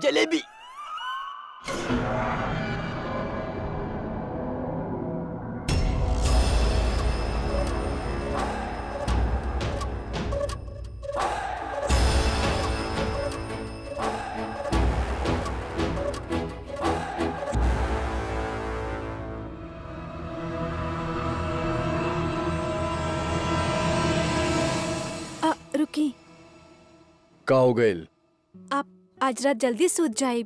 जलेबी। रुकी, का हो गइल? आप आज रात जल्दी सूत जाए,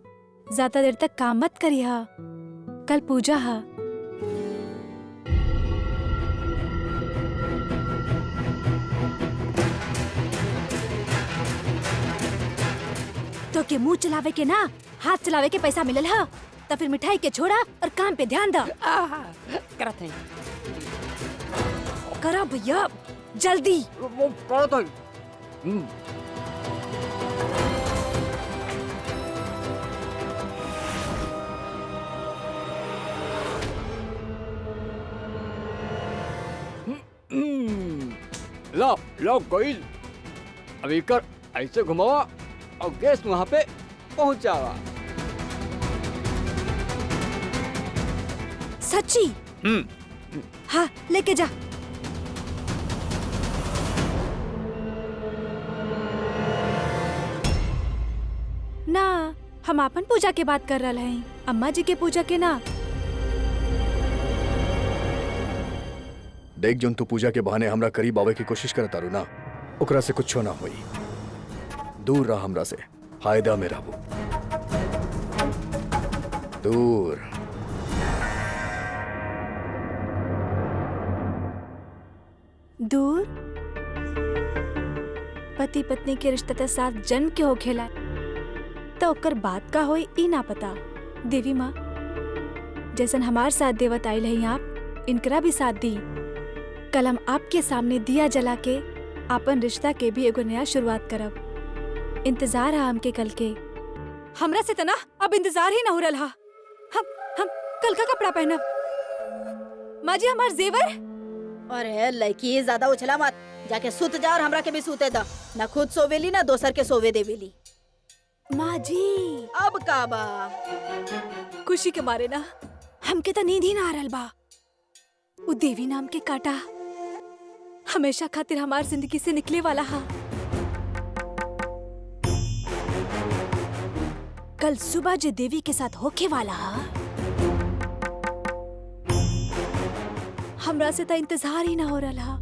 ज्यादा देर तक काम मत करिए, कल पूजा है। तो के मुंह चलावे के ना हाथ चलावे के पैसा मिलल है, तो फिर मिठाई के छोड़ा और काम पे ध्यान दो। करत हैं। करा भैया जल्दी। वो करत हैं। लो लो गइल। अभी कर ऐसे घुमावा और गैस वहाँ पे पहुँचावा। सच्ची? हाँ लेके जा। ना हम अपन पूजा के बात कर रहे हैं, अम्मा जी के पूजा के ना। देख जोन तू पूजा के बहाने हमरा करीब आवे की कोशिश करत तारू ना, ओकरा से कुछ ना होई। दूर रह हमरा से, फायदा में रहबो। दूर। दूर? पति पत्नी के रिश्ते के साथ जन्म के हो खेला तो ओकर बात का होई ई ना पता। देवी माँ जैसन हमार साथ देवत आइल है, आप इनकरा भी साथ दी। कल हम आपके सामने दिया जला के आपन रिश्ता के भी एगो नया शुरुआत करब। इंतजार है हमके कल के। हमरा से तना अब इंतजार ही ना हो रहा। हम कल का कपड़ा पहनब। माँ जी हमार जेवर। अरे लड़की ज्यादा उछला मत, जाके सुत जा और हमरा के भी सुते दा। ना खुद सोवेली ना दोसर के सोवे देवेली। माँ जी अब का बा? खुशी के मारे ना हमके तो नींद ही ना आ रहल बा। उ देवी नाम के काटा हमेशा खातिर हमार जिंदगी से निकले वाला हा। कल सुबह जो देवी के साथ होके वाला हा, हमरा से तो इंतजार ही ना हो रहा हा।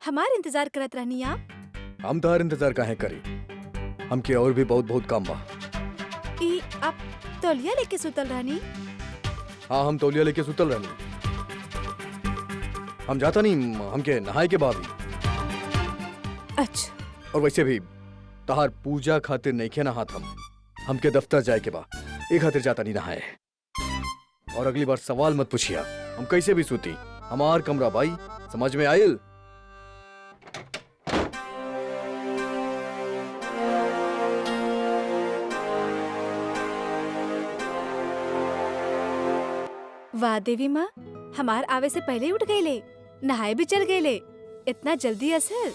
हमार इंतजार करत रहनी आप? हम तोहर इंतजार काहे करी, हमके और भी बहुत बहुत काम बा। ई आप तौलिया लेके सुतल रहनी? हाँ हम तौलिया लेके सुतल रहनी। हम जाता नहीं, हमके नहाए के बाद। अच्छा। और वैसे भी तहार पूजा खातिर नहीं खे नहात हमके दफ्तर जाए के बा, एक खातिर जाता नहीं नहाए। और अगली बार सवाल मत पूछिया, हम कैसे भी सूती। हमार कमरा भाई, समझ में आयल? वाह देवी माँ, हमार आवे से पहले ही उठ गए ले, नहाए भी चल गए ले। इतना जल्दी असर?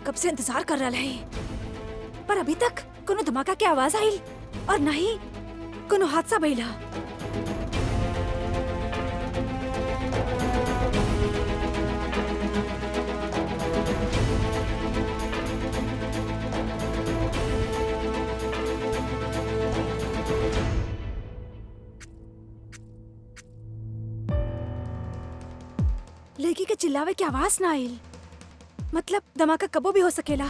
कब से इंतजार कर रहा है, पर अभी तक कोनो धमाका के आवाज आई और नहीं कोनो हादसा भइला। लड़की के चिल्लावे की आवाज ना आइल। मतलब धमाका कबो भी हो सकेला।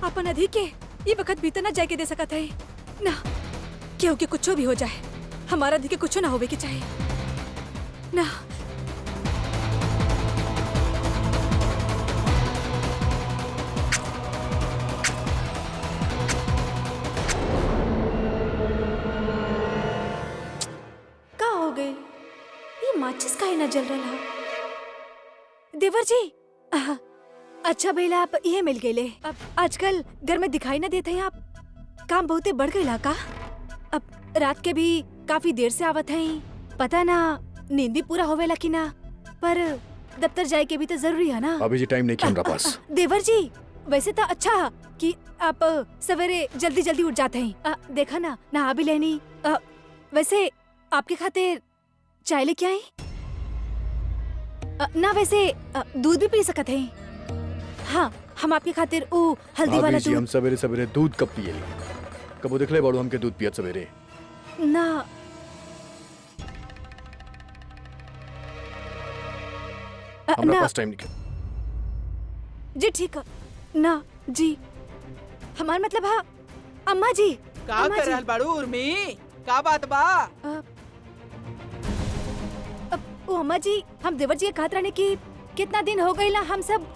अपन अधि के ये वक्त बीते ना जाए के दे सकत है ना। केहू के कुछो भी हो जाए, हमारा अधि के कुछो ना होवे के चाहे ना। का हो गए? ये माचिस काहे ना जल रहा? देवर जी, अच्छा भैला आप ये मिल गए। अब आजकल घर में दिखाई ना देते हैं आप। काम बहुते बढ़ गई का? अब रात के भी काफी देर से आवत हैं। पता ना नींद भी पूरा होवेला कि ना, पर दफ्तर जाए के भी तो जरूरी है ना। अभी जी टाइम नहीं किया हमारा पास। देवर जी, वैसे तो अच्छा है कि आप सवेरे जल्दी जल्दी उठ जाते हैं। देखा ना, नहा भी लेनी। वैसे आपके खातिर चाय लेके आई ना? वैसे दूध भी पी सकते हैं। हाँ, हम आपके खातिर वो हल्दी वाला जी, हम सवेरे सवेरे दूध कब पिए? कबो देखले बड़ो हमके दूध पियत सवेरे ना। हमारा ना पास टाइम नहीं। जी ठीक है ना जी। हमार मतलब है अम्मा जी। का अम्मा कर जी। रहल बाड़ू उर्मी? का बात बा? ओ अम्मा जी, हम देवर जी के कहत रहने की कितना दिन हो गई ना हम सब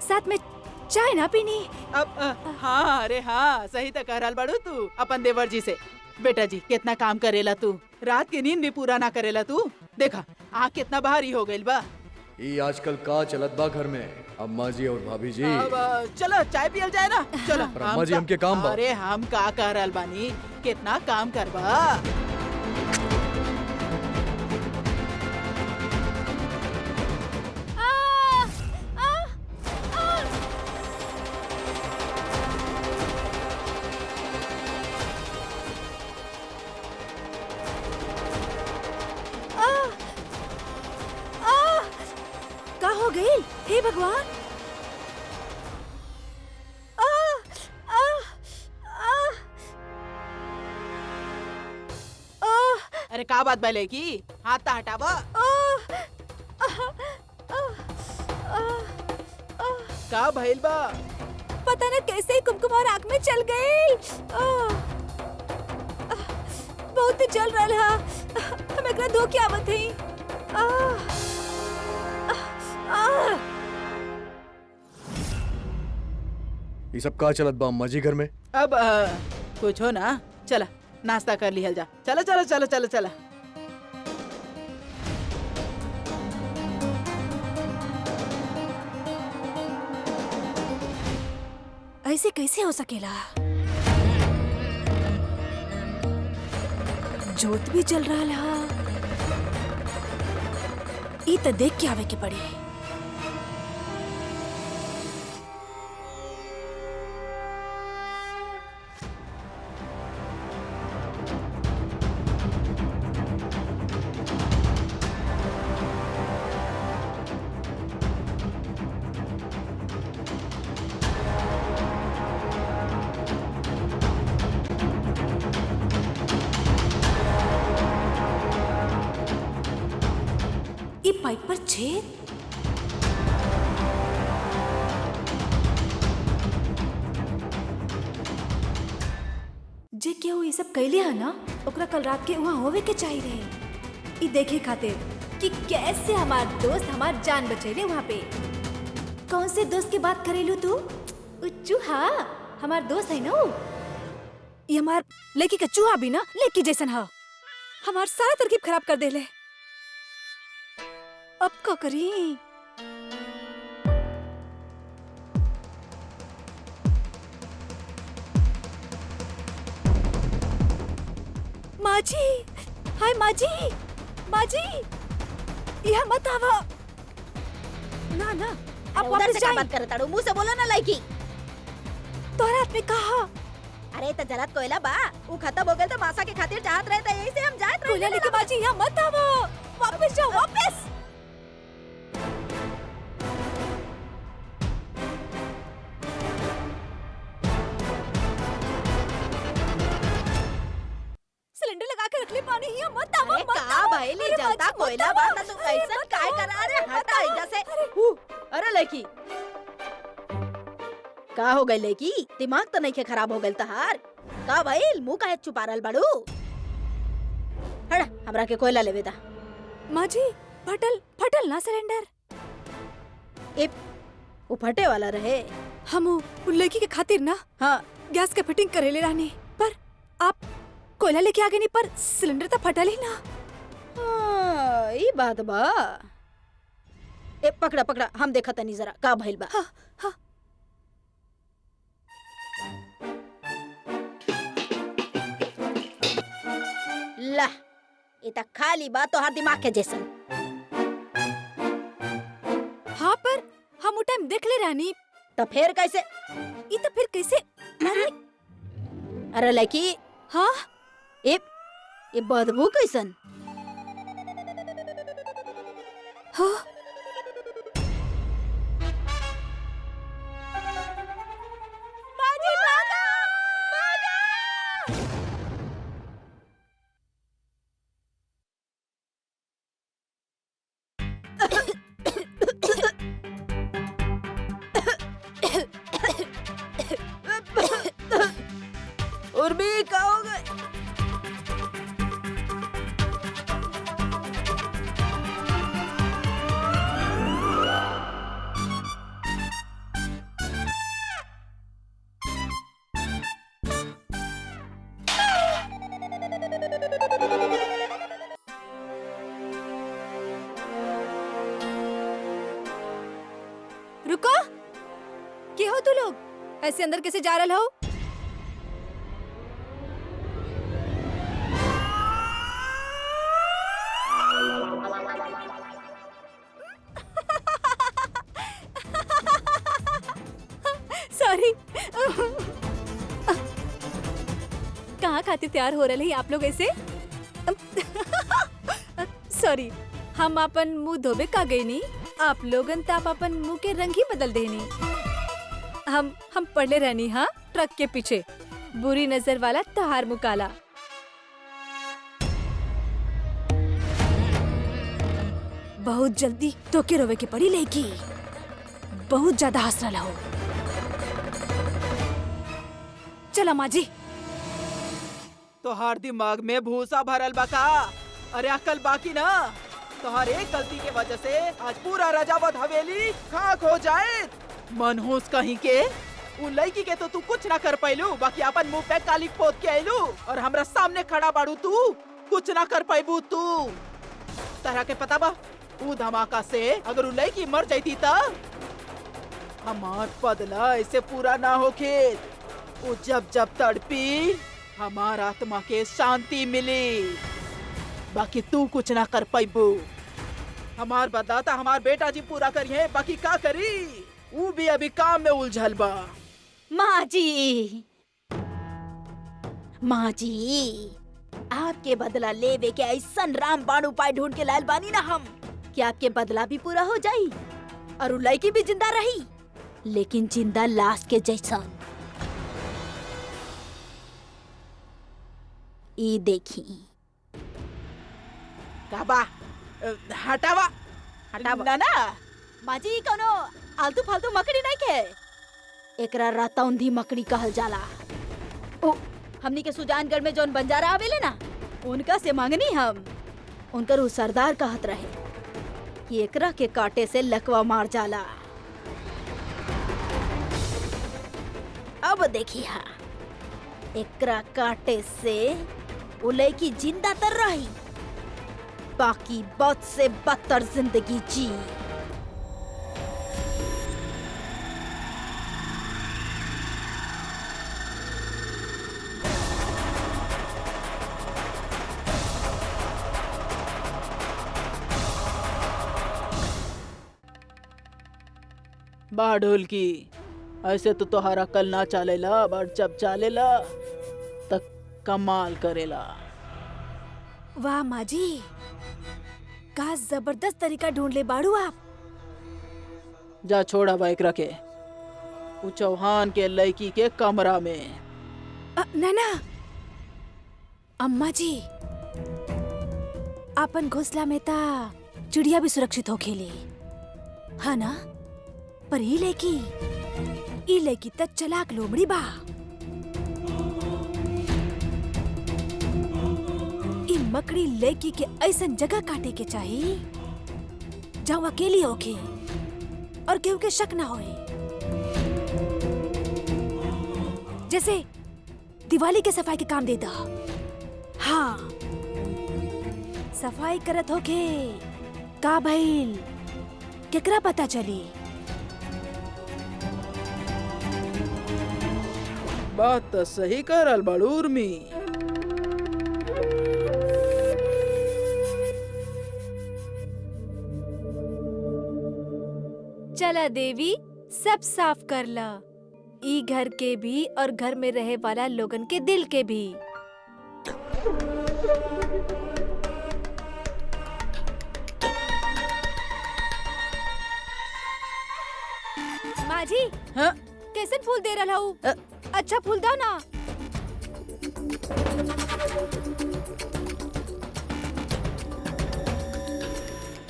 साथ में चाय ना पीनी। अब हाँ, अरे हाँ, सही तो कह रहल बाड़ू तू अपन देवर जी से। बेटा जी, कितना काम करेला तू, रात की नींद भी पूरा ना करेला तू। देखा आँख कितना भारी हो गइल बा। ये आजकल का चलत बा घर में अम्मा जी और भाभी जी। अब चलो चाय पियल जाए ना, चलो। पर अम्मा जी हमके काम बा। अरे हम का कह रहल बानी, कितना काम करबा। का हो गई? हे भगवान! अरे का बात भले की? हाथ ता हटावा। का भइल बा? पता न कैसे ही कुमकुम और आँख में चल गई। बहुत जल रहा है। हम एकरा धो के आवत हई। ये सब का चलत बा अम्मा जी घर में? अब कुछ हो ना, चला नाश्ता कर लिहल जा। चलो चलो चलो चलो चलो। ऐसे कैसे हो सकेला? जोत भी जल रहा है। ई तो देख के आवे के पड़ी। ये पाइप पर छेद। जे केहू ये सब कैले है ना, ओकरा कल रात के वहाँ होवे के चाहिए रहे। ई देखे खातिर कि कैसे हमार दोस्त हमार जान बचेले वहाँ पे। कौन से दोस्त की बात करेलू तू? चूहा हमार दोस्त है ना वो। ये हमार लड़की का चूहा भी ना लड़की जैसन है। हमार सारा तरकीब खराब कर देले। अब का करी? माँ जी, हाय माँ जी, माँ जी, यह मत आवा। ना ना, आप उधर वापस से क्या जाइए। बात करत ताड़ू? मुंह से बोलो ना लड़की। तोहरा हाथ में कहा अरे त जरत कोयला बा, ऊ खत्म हो गइल त मासा के खातिर चाहत रहे त यही से हम जात रहे। कोयला लेके माँ जी यहाँ मत आवा। वापस जाओ, वापस। सिलेंडर लगा के रख ले पानी हिया मत आवा अरे मत का आवा। भाई ले अरे जलता मत कोयला आवा। बात तू कैसन काय करा रे अरे हटा मत इधर से आवा। अरे लड़की का हो गई लड़की दिमाग तो नहीं के खराब हो गइल तहार का भाई मुंह काहे छुपा रहल बाड़ू हट हमरा के कोयला लेवे दा माँ जी फटल फटल ना सिलेंडर। ए वो फटे वाला रहे हम उन लड़की के खातिर ना हाँ गैस के फिटिंग करेले रहनी पर आप कोयला लेके आ गए नहीं पर सिलेंडर तो फटल ही ना। हाँ, ई बात बा ए पकड़ा पकड़ा हम देखा तनी जरा का भइल बा हाँ हाँ ला ये तक खाली बा तोहार दिमाग के जैसन हाँ पर हम वो टाइम देख ले रहनी तो फिर कैसे ये तो फिर कैसे। अरे अरे लड़की हाँ ये बदबू कैसन हाँ और भी का हो गए रुको के हो तू लोग ऐसे अंदर कैसे जा रहे हो। सॉरी कहाँ खातिर तैयार हो रहे हैं आप लोग ऐसे। सॉरी हम अपन मुंह धोबे का गई नहीं आप लोगन तो आप अपन मुंह के रंग ही बदल देनी। हम पढ़ले रहनी हाँ ट्रक के पीछे बुरी नजर वाला तहार मुँह काला। बहुत जल्दी तो के रोवे के पड़ी लेगी बहुत ज्यादा हंस रहा हो। चलो माँ जी तोहार दिमाग में भूसा भरल बा का। अरे अकल बाकी ना तोहार एक गलती के वजह से आज पूरा रजावत हवेली खाक हो जाए। मनहूस कहीं के उ लड़की के तो तू कुछ ना कर पाइलू बाकी अपन मुंह पे काली पोत के आइलू और हमरा सामने खड़ा बाड़ू तू कुछ ना कर पाइबू तू। तरह के पता बा उ धमाका से अगर उ लड़की मर जाती ता हमार बदला ऐसे पूरा ना होके उ जब जब तड़पी हमार आत्मा के शांति मिली बाकी तू कुछ ना कर पाइबू। हमार बदलाता हमार बेटा जी पूरा करिए बाकी का करी वो भी अभी काम में उलझल बा। माँ जी आपके बदला लेवे के ऐसन रामबाण उपाय ढूंढ के लायल बानी ना हम कि आपके बदला भी पूरा हो जाई और उ लड़की भी जिंदा रही लेकिन जिंदा लाश के जैसन। ई देखी काबा हटावा हटावा। ना ना माँ जी कोनो आलतू फालतू मकड़ी नहीं के एकरा रातौंधी मकड़ी कहल जाला। ओ हमनी के सुजानगढ़ में जौन बंजारा आवेले ना उनका से मांगनी हम उनकर उ सरदार कहत रहे कि एकरा के काटे से लकवा मार जाला। अब देखी हा एकरा काटे से उ लड़की जिंदा तर रही बाकी बद से बदतर जिंदगी जी। बाढ़ोल की ऐसे तो तोहारा कल ना चलेला बट जब चलेला तक कमाल करेला। वाह माँ जी का जबरदस्त तरीका ढूंढ ले बाड़ू आप। जा छोड़ा बाइक रखे उ चौहान के लड़की के कमरा में। ना ना अम्मा जी, आपन घोंसला में ता चिड़िया भी सुरक्षित हो खेली, हाँ ना? पर ई लड़की त चलाक लोमड़ी बा। ई मकड़ी लड़की के ऐसन जगह काटे के चाहिए जहाँ अकेली होके और केहू के शक ना होए। जैसे दिवाली के सफाई के काम दे दा। हाँ, सफाई करत होके का भइल केकरा पता चली। बात तो सही करल बड़ू उर्मी। चला देवी, सब साफ कर ला, ई घर के भी और घर में रहे वाला लोगन के दिल के भी। माँ जी, हाँ? कैसे फूल दे रहा हूँ? अच्छा फूल दो ना।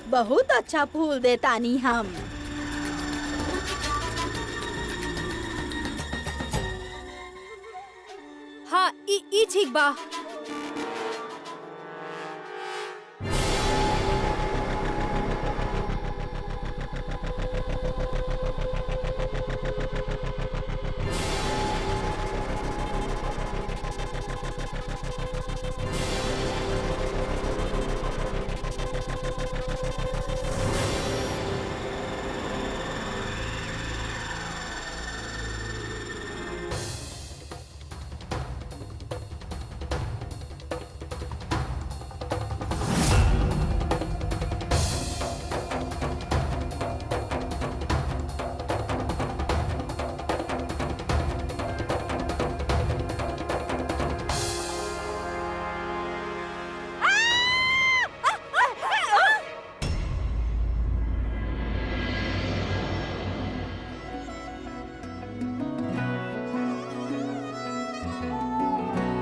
बहुत अच्छा फूल देतानी हम। हाँ, ई ठीक बा।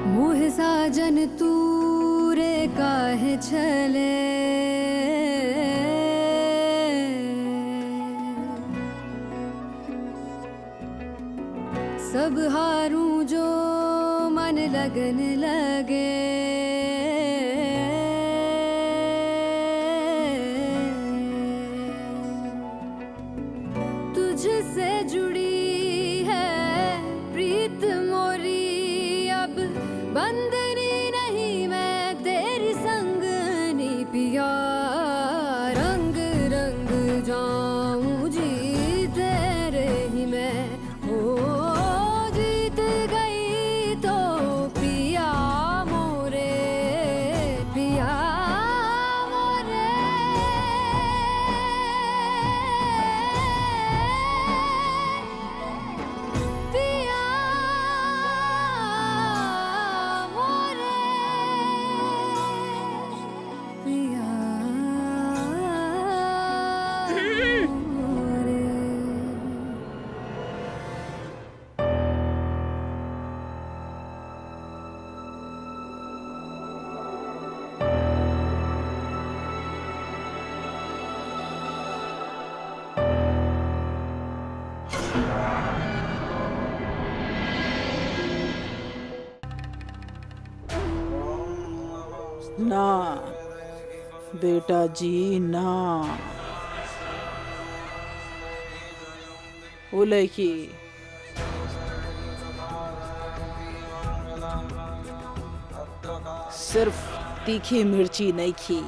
मोह साजन तूरे काहे छले, सब हारूं जो मन लगन लगे। तुझसे जुड़ी है प्रीत मोरी, अब बंदनी नहीं मैं तेरी संगनी पिया। रंग रंग जाऊं जी तेरे ही मैं, हो जीत गई तो पिया मोरे, पिया मोरे। पिया मोरे, पिया मोरे। ना बेटा जी ना। वो लड़की सिर्फ तीखी मिर्ची नहीं खी,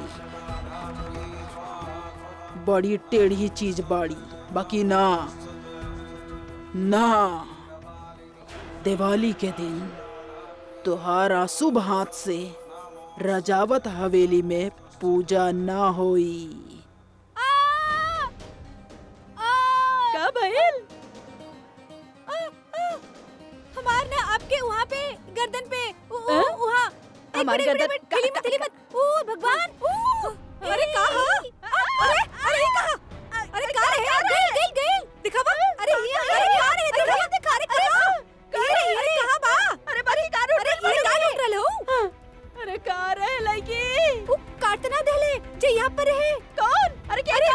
बड़ी टेढ़ी चीज बाड़ी। बाकी ना ना, दिवाली के दिन तुहारा शुभ हाथ से रजावत हवेली में पूजा ना होई। का भइल? हमार ना आपके वहाँ पे गर्दन पे हाँ? वहाँ हमारी गर्दन हिली मत। ओ भगवान, अरे कहा? अरे कहा? अरे कहा रहे? गई दिखावा। अरे कहा रहे? दिखावा। अरे कहा बा? अरे बड़ी कानून अरे ये का लूट रहले हो? कहाँ रहे लड़की? वो काटना देले जे यहाँ पर है। कौन? अरे क्या? अरे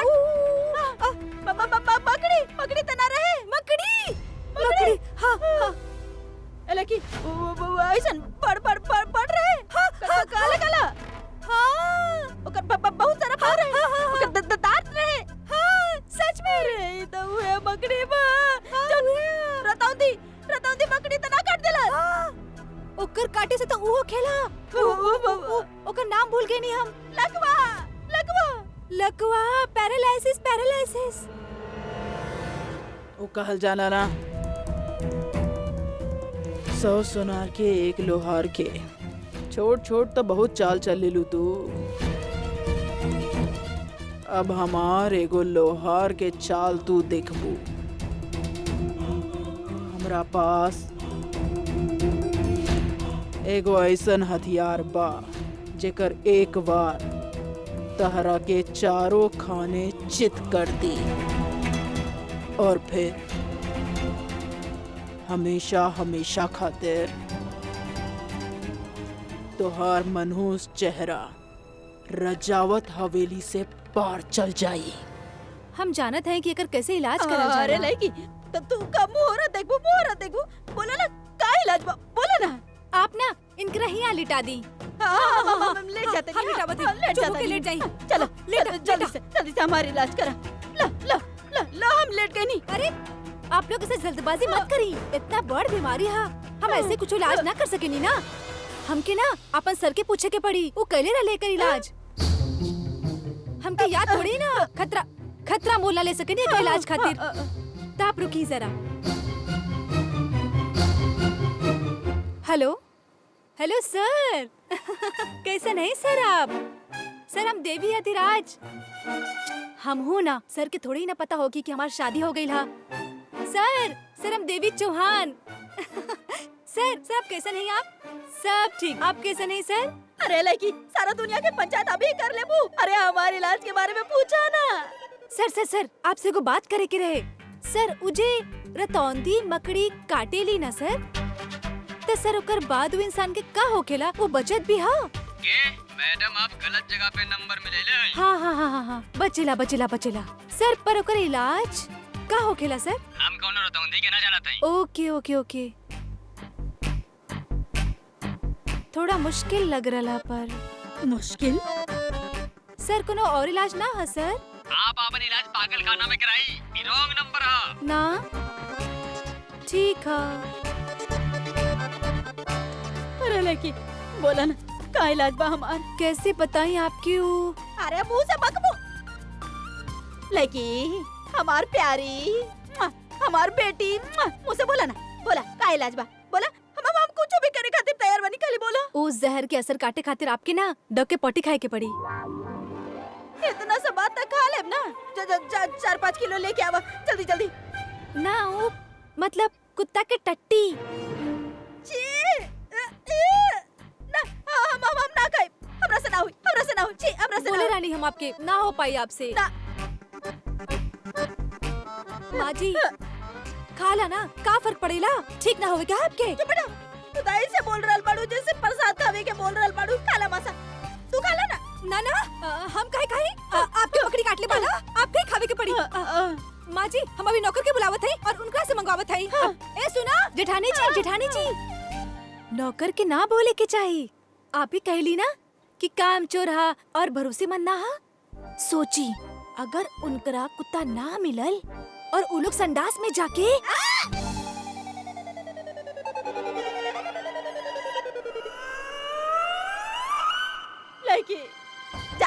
मकड़ी मकड़ी तना रहे। मकड़ी मकड़ी हाँ हाँ लड़की ऐसन पड़ रहे। हाँ काला काला। हाँ ओकर बहुत सारा पार रहे। हाँ, हाँ, ओकर दांत रहे। हाँ सच में अरे ई तो हुए मकड़ी बा। रतौंदी मकड़ी तना काट देला। हाँ, ओकर काटे से तो उहो खेला। ओकर नाम भूल गए नहीं हम। लकवा पैरालाइसिस। वो कहल जाना ना, 100 सोनार के 1 लोहार के। छोट तो बहुत चाल चल लेलू तू। अब हमार एगो लोहार के चाल तू देखबू। हमरा पास एगो ऐसन हथियार बा जेकर एक बार तहरा के चारों खाने चित कर दी और फिर हमेशा खातिर तोहार मनहूस चेहरा रजावत हवेली से पार चल जाई। हम जानत हैं कि एकर कैसे इलाज करल अरे जाला। लड़की तो तू का मुहरा देखबू बोला ना का इलाज बा बोला ना। आप ना इनकरा ही लिटा दी। हम ले जाते हम लिटावत हैं। लेट चुप जाते होके लेट जाई। चलो लेटा, जल्दी से हमारा इलाज करा। ला हम लेट गए नहीं। अरे आप लोग इसे जल्दबाजी मत करी। इतना बड़ बीमारी है, हम ऐसे कुछ इलाज ना कर सकेनी ना। हमके ना अपन सर के पूछे के पड़ी वो कैले रह लेकर इलाज। हमके याद थोड़ी ना खतरा मोल ना ले सकेनी एकर इलाज खातिर। तो आप रुकी जरा। हेलो सर। कैसे नहीं सर आप? सर हम देवी अधिराज। हम हूँ ना सर के थोड़ी ना पता होगी कि हमारी शादी हो गई है। सर हम देवी चौहान। सर आप कैसे नहीं? आप सब ठीक? आप कैसे नहीं सर? अरे लड़की सारा दुनिया के पंचायत अभी कर लेबू। अरे हमारे इलाज के बारे में पूछा ना। सर आपसे को बात करे के रहे। सर उजे रतौंदी मकड़ी काटेली ना सर, तो सर ओकर बाद वो इंसान के का होखेला वो बचत भी हाँ। मैडम आप गलत जगह पे नंबर में ले ले। हाँ बचेला सर, पर ओकर इलाज का होखेला सर? हम कौन रतौंदी के ना जानत हई। ओके थोड़ा मुश्किल लग रहा पर। मुश्किल? सर कोनो और इलाज ना है सर? आप अपन इलाज पागल खाना में कराई। ई रॉन्ग नंबर है ना। ठीक है। अरे लड़की बोला ना का इलाज बा हमार। कैसे बताएं आप क्यों? अरे मुंह से बकबू। लड़की हमार प्यारी हमार बेटी मुंह से बोला ना। बोला का इलाज बा बोला। हम कुछ भी करे खातिर तैयार बनी। खाली बोला। उस जहर के असर काटे खातिर आपके ना डग के पट्टी खाए के पड़ी। इतना सब बात तक खा लेब ना। 4-5 किलो लेके आवा जल्दी। ना वो मतलब कुत्ता के टट्टी। ना हम ना खाए। हमरा से ना हुई। छी हमरा से बोले रानी हम आपके ना हो पाई आपसे। ना। माँ जी खाला ना का फर्क पड़ेला? ठीक ना होवे क्या आपके? चुप बेटा तू दाई से बोल रहल बाड़ू जैसे प्रसाद खावे के बोल रहल बाड़ू। खाला मासा तू खाला ना। हम काहे आपके बकरी काट ले बाला। आपके खावे के पड़ी। माँ जी हम अभी नौकर के बुलावत है और उनका से मंगवावत है। ए सुना जेठानी जी नौकर के ना बोले के चाहिए। आप ही कहली ना कि काम चोर हा और भरोसेमंद ना हा। सोची अगर उनकरा कुत्ता ना मिलल और उ लोग संडास में जाके लड़की जा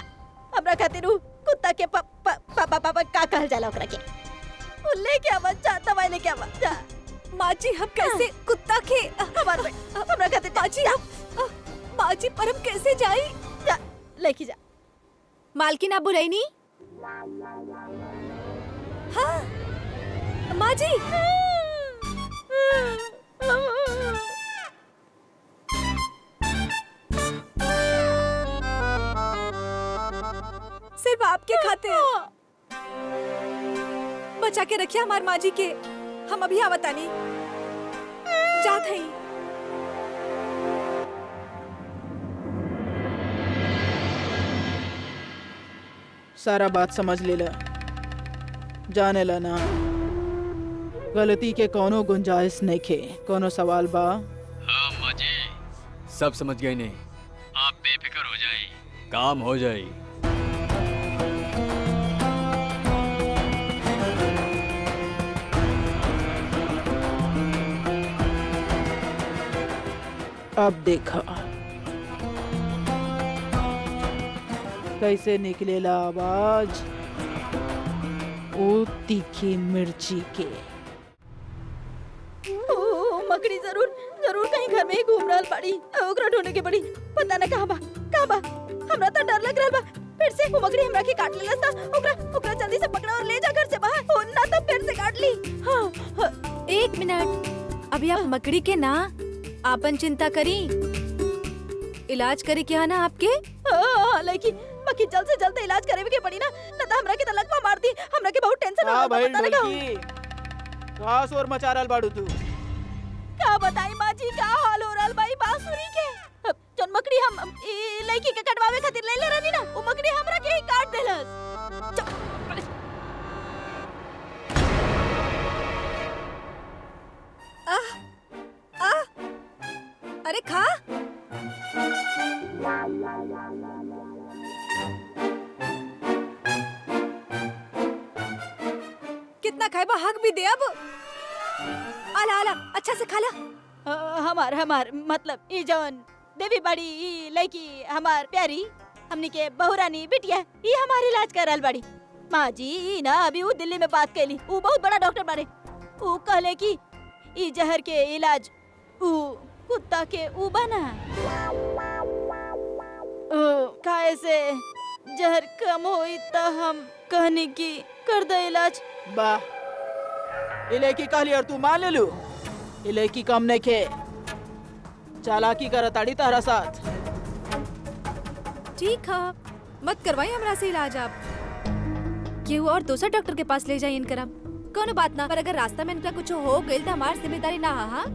हमरा खातिर कुत्ता के पापा का कहल जाला ओकरा के। उ लेके आवा जा दवाई लेके आवा जा। माँ जी हम कैसे कुत्ता के हमार हमरा खातिर माँ जी पर हम कैसे जाई? जा लेके जा। मालकिन आप बुलाई नी? हाँ माँ जी। सिर्फ आपके खाते बचा के रखिए हमार माँ जी के। हम अभी आवतानी जात हई। सारा बात समझ लेला, जाने ला ना गलती के कोनो गुंजाइश नहीं खे। कोनो सवाल बा? हाँ माँ जी, सब समझ गए ने। आप बेफिक्र हो जाए, काम हो जाए। अब देखा कैसे निकलेला आवाज ओ तीखी मिर्ची के। ओ, मकड़ी जरूर जरूर कहीं घर में ही घूम रहल बाड़ी। ओकरा ढूंढे के पड़ी, पता न कहाँ बा। हमरा तो डर लग रहल बा फिर से वो मकड़ी हमरा के काट लेलस ता। ओकरा जल्दी से पकड़ा और ले जा घर से बाहर, ओ ना तो फिर से काट ली। हाँ, 1 मिनट, अभी आप मकड़ी के ना आपन चिंता करी, इलाज करे क्या ना आपके। लेकिन बाकी जल्द से जल्द इलाज करे के पड़ी ना, न तो हमरा के तो लकवा मार दी। हमरा के बहुत टेंशन हो हाँ रहा भाई पता न ढोलकी, कहाँ शोर मचा रहल बाड़ू तू? का बताई माँ जी का हाल हो रहल भाई बांसुरी के। जौन मकड़ी हम ई लड़की के कटवावे खातिर ले ले रहनी ना, वो मकड़ी हमरा के ही काट देलस। अरे खा। कितना खाएबा, हक भी दे अब। आला आला अच्छा से खा ला। हमार मतलब ई जौन देवी बड़ी ई लड़की हमार प्यारी हमनी के बहुरानी बिटिया ई हमार इलाज कर रहल बड़ी। माँ जी ई ना अभी वो दिल्ली में बात कैली, वो बहुत बड़ा डॉक्टर बारे। वो कहले कि ई जहर के इलाज ऊ कुत्ता के ऊ बना खाए से जहर कम होई त हम कहनी की कर दे इलाज। वाह, इलेकी कहली और तू मान ले लू। इलेकी कम नहीं खे, चालाकी करताड़ी तारा साथ। ठीक है, मत करवाई हमरा से इलाज। आप केहू और दूसरा डॉक्टर के पास ले जाइए इनकर। कोनो बात ना, पर अगर रास्ता में इनका कुछ हो गई तो हमारी जिम्मेदारी ना। हाँ,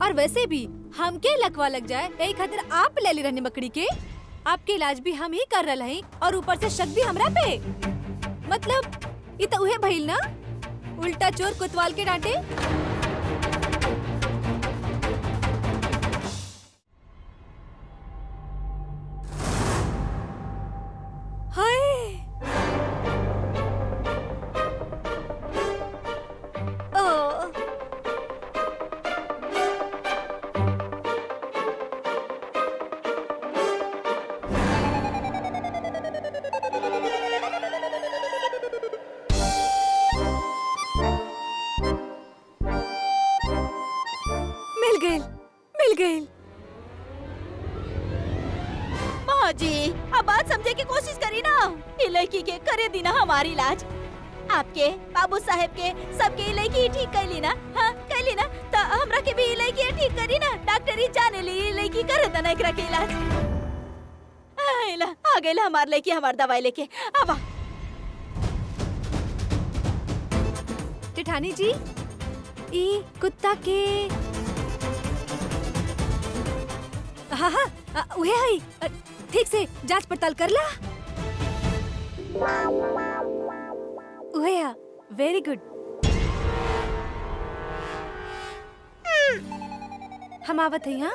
और वैसे भी हमके लकवा लग जाए यही खातिर आप ले ली रहनी मकड़ी के। आपके इलाज भी हम ही कर रहे हैं और ऊपर से शक भी हमरा पे। मतलब ये तो उहे भइल ना, उल्टा चोर कोतवाल के डांटे। हाय ओ मिल गई। माँ जी अब बात समझे की कोशिश करी ना। ये लड़की के करे दी ना हमारी इलाज। आपके बाबू साहेब के सबके लड़की ठीक कैली ना। हाँ कैली ना, तो हमरा के भी लड़की ठीक करी ना। डॉक्टर ही जाने ली लड़की करे देना एकरा के इलाज। आ गई हमार लड़की हमार दवाई लेके। अब जेठानी जी ई कुत्ता के हाँ हाँ उहे है, ठीक से जांच पड़ताल कर ला। उहे है, वेरी गुड। हम आवत है यहाँ।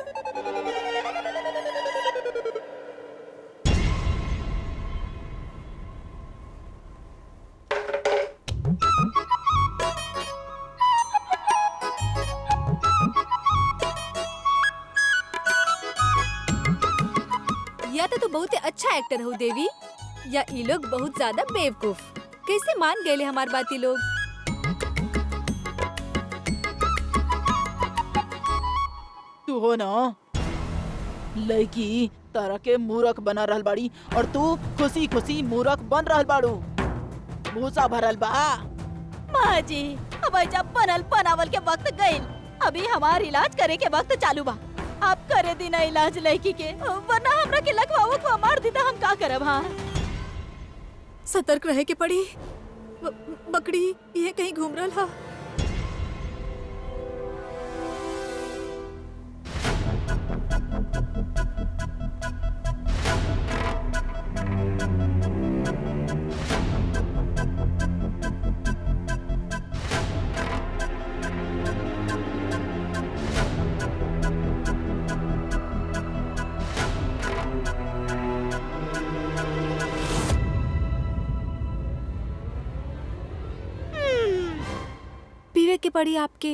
या तो तू बहुत अच्छा एक्टर हो देवी, या ये लोग बहुत ज्यादा बेवकूफ। कैसे मान गए हमार बात ये लोग। तू हो ना लड़की तारा के मूर्ख बना रहल बाड़ी और तू खुशी खुशी मूर्ख बन रहल बाड़ू। भूसा भरल बा। माँ जी अब जब बनल बनावल के वक्त गइल, अभी हमार इलाज करे के वक्त चालू बा। आप करे दी ना इलाज लड़की के, वरना हमरा के लकवा मार दी तो हम का करब। हाँ सतर्क रहे के पड़ी। बकरी ये कहीं घूम रहा हा। के पड़ी आपके।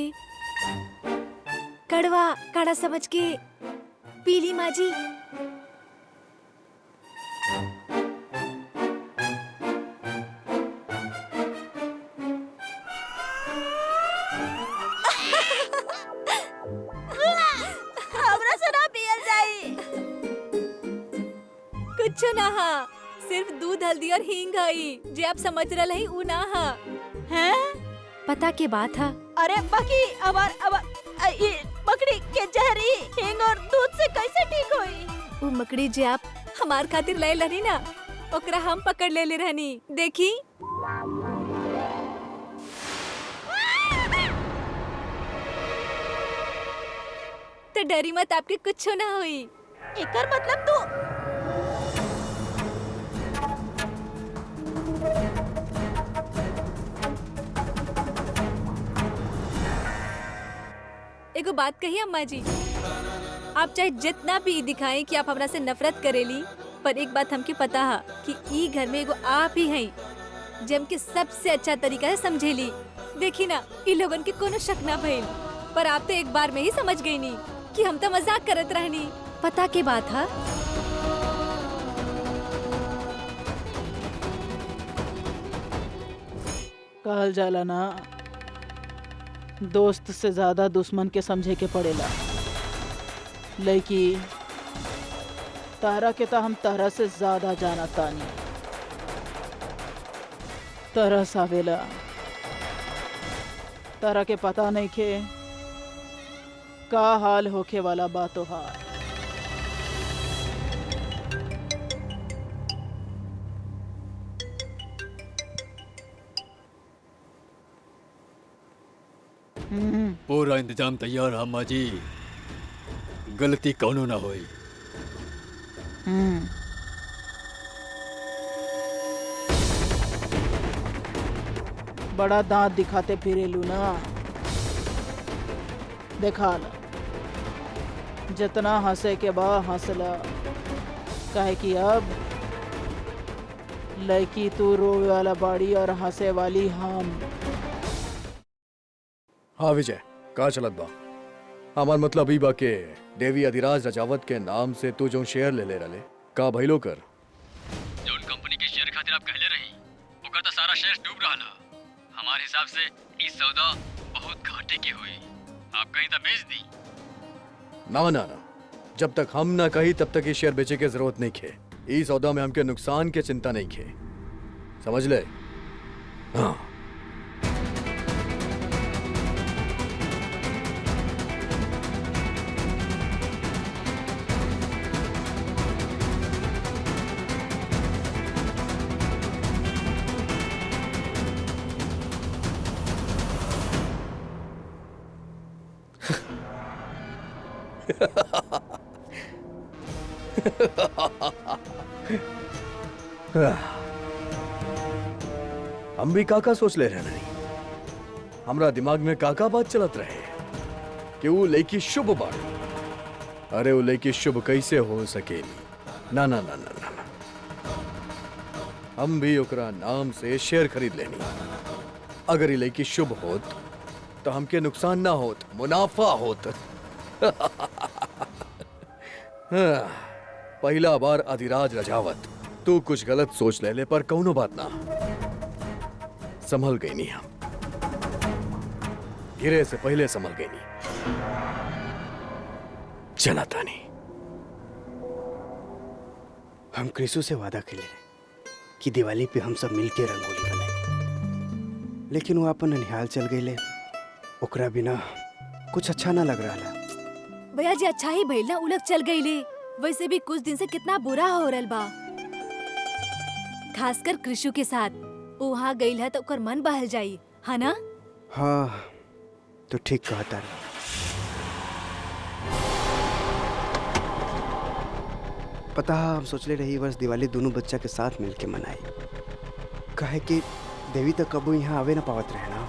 कड़वा काढ़ा समझ के पीली माँ जी। हमरा से ना पियल जाई। कुछ ना हा, सिर्फ दूध हल्दी और हींग हई। जे आप समझ रहे हैं उ ना हा। हैं? पता के बात हा। अरे बाकी अबार ये मकड़ी के जहरी हींग और दूध से कैसे ठीक होई? वो मकड़ी जे आप हमार खातिर लाए लनी ना, ओकरा हम पकड़ ले रहनी। देखी तो डरी मत, आपके कुछ ना हुई। एकर मतलब तू एगो बात कही अम्मा जी, आप चाहे जितना भी दिखाएं कि आप हमरा से नफरत करेली, पर एक बात हमके पता है कि ई घर में एगो आप ही हैं जे हमके सबसे अच्छा तरीका से समझेली। देखी ना, इ लोगन के कोनो शक ना भइल, पर आप तो एक बार में ही समझ गई नी कि हम तो मजाक करत रहनी। पता के बात है। कहल जाला ना, दोस्त से ज्यादा दुश्मन के समझे के पड़ेला। लड़की तारा के तो हम तारा से ज्यादा जाना तानी। तरस आवेला, तारा के पता नहीं के का हाल होखे वाला बातो हाल। पूरा इंतजाम तैयार है अम्मा जी, गलती कौनो ना होई। बड़ा दांत दिखाते फिरेलू ना, देखा ला जितना हंसे के बा हंसला, काहे कि अब लड़की तू रोवे वाला बाड़ी और हंसे वाली हम। हाँ विजय, का चलत बा? हमार मतलब ई बा के देवी अधिराज रजावत के नाम से तू जो शेयर ले रले, का भइलो कर? जोन कंपनी के शेयर खातिर आप कहले रही, ओकर तो सारा शेयर डूब रहा है। हमारे हिसाब से ई सौदा बहुत घाटे की हुई। आप कहीं तो बेच दी। ना ना ना, जब तक हम ना कही तब तक ये शेयर बेचे के जरूरत नहीं खे। ई सौदा में हमके नुकसान के चिंता नहीं खे, समझ ले? हाँ। हम भी काका सोच ले रहे नहीं, हमरा दिमाग में काका बात चलत रहे कि वो लड़की शुभ बाड़ी। अरे वो लड़की शुभ कैसे हो सकेली? ना ना ना ना ना, हम भी ओकरा नाम से शेयर खरीद लेनी। अगर ये लड़की शुभ होत तो हमके नुकसान ना होत, मुनाफा होत। पहला बार अधिराज रजावत, तू कुछ गलत सोच ले पर कौनो बात ना, संभल गई नहीं। हम गिरे से पहले संभल गई नहीं। चला तानी। हम क्रिसु से वादा कर ले कि दिवाली पे हम सब मिलके रंगोली बनाए, लेकिन वो अपन ननिहाल चल गई। ओकरा बिना कुछ अच्छा ना लग रहा है। भैया जी अच्छा ही भइल ना, उलग चल गई ले। वैसे भी कुछ दिन से कितना बुरा हो रहा बा, खासकर कृषु के साथ। वहाँ गई है तो ओकर मन बहल जाई, है ना? हाँ तो ठीक कहता है। पता है, हम सोच ले रही वर्ष दिवाली दोनों बच्चा के साथ मिलके मनाई। काहे कि देवी तो कबू यहाँ आवे ना पावत रहे ना।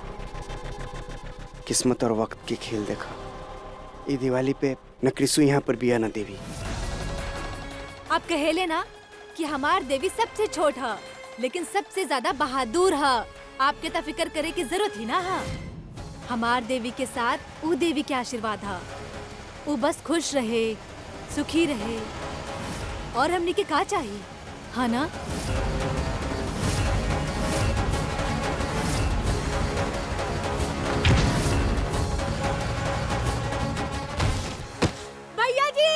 किस्मत और वक्त के खेल देखा, ये दिवाली पे न कृषु यहाँ पर बिया न देवी। आप कहेले ना कि हमार देवी सबसे छोट है, लेकिन सबसे ज्यादा बहादुर है। आपके तो फिक्र करे की जरूरत ही ना है। हमार देवी के साथ ऊ देवी के आशीर्वाद हा। ऊ बस खुश रहे, सुखी रहे, और हमने के का चाहिए, हाँ ना? भैया जी!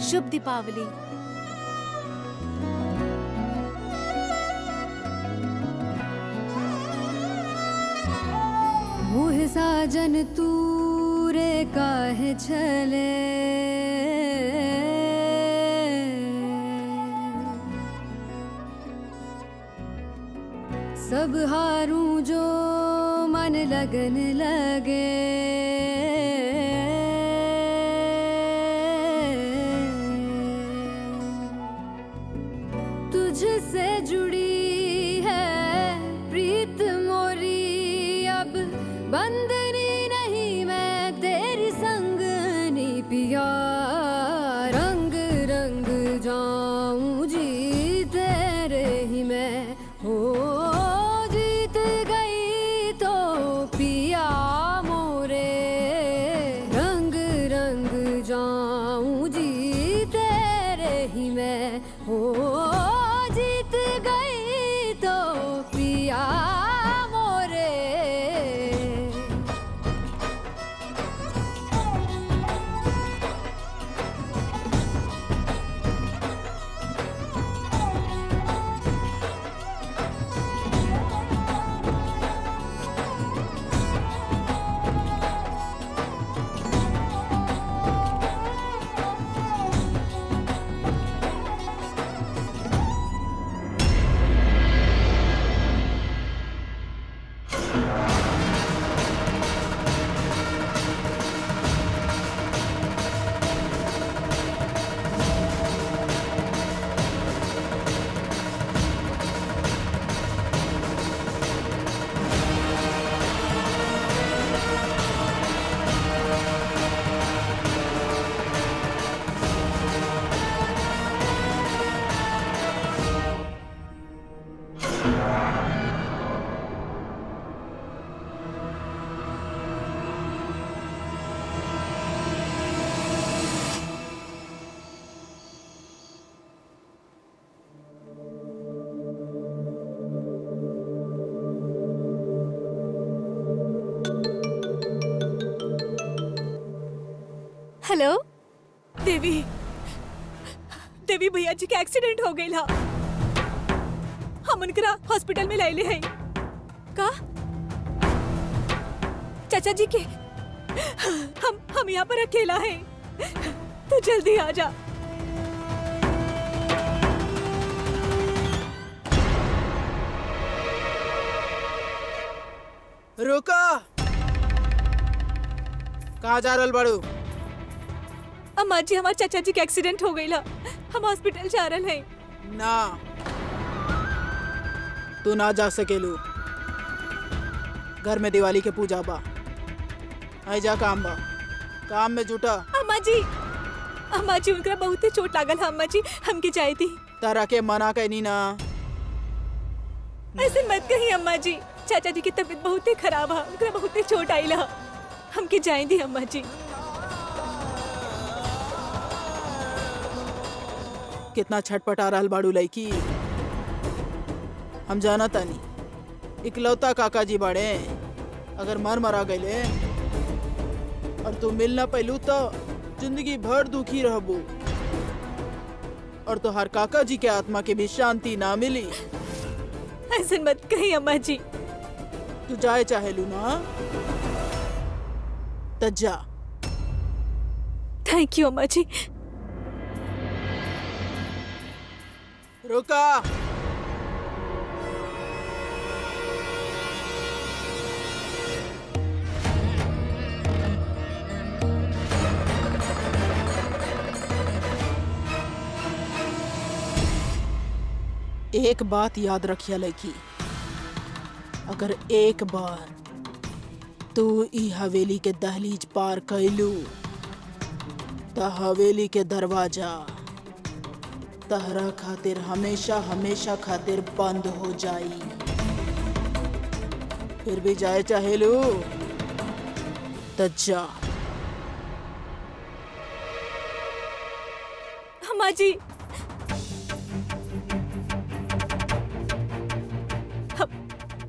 शुभ दीपावली। मोह साजन तूरे काहे छले, सब हारूं जो मन लगन लगे। तुझसे जुड़ी है प्रीत मोरी, अब बंदनी नहीं मैं तेरी संगनी पिया। रंग रंग जाऊं जी तेरे ही मैं, हो जीत गई तो पिया मोरे। रंग रंग जाऊं जी तेरे ही मैं, हो जीत गई तो पिया मोरे। हेलो देवी। देवी भैया जी के एक्सीडेंट हो गई ला। हम उनकरा हॉस्पिटल में लाइले हैं का? चाचा जी के हम यहाँ पर अकेला हैं, तो जल्दी आ जा। रुका, कहाँ जा रहल बाड़ू? अम्मा जी, हमारे चाचा जी के एक्सीडेंट हो गई ला, हम हॉस्पिटल जा रहे हैं। ना, तू ना जा सकेलू। घर में दिवाली के पूजा बा, आई जा काम बा, काम में जुटा। अम्मा जी उनका बहुत ही चोट लागल है। अम्मा जी हमके जाए थी। तारा के मना कहनी ना। ऐसे मत कही अम्मा जी, चाचा जी की तबीयत बहुत ही खराब है, उनका बहुत ही चोट आई ला, हमके जाए थी अम्मा जी। कितना छटपटा रहल बाड़ू लड़की। हम जाना तानी इकलौता काका जी बाड़े, अगर मरा गए और तू मिल ना पैलू तो जिंदगी भर दुखी रहबू, और तो हर काका जी के आत्मा के भी शांति ना मिली। ऐसे मत कही अम्मा जी। तू जाए चाहेलू ना तो जा। थैंक यू अम्मा जी। रुका, एक बात याद रखिया लड़की, अगर एक बार तू ई हवेली के दहलीज पार कैलू त हवेली के दरवाजा तहरा खातिर हमेशा हमेशा खातिर बंद हो जाई। फिर भी जाए चाहेलू त जा। अम्मा जी,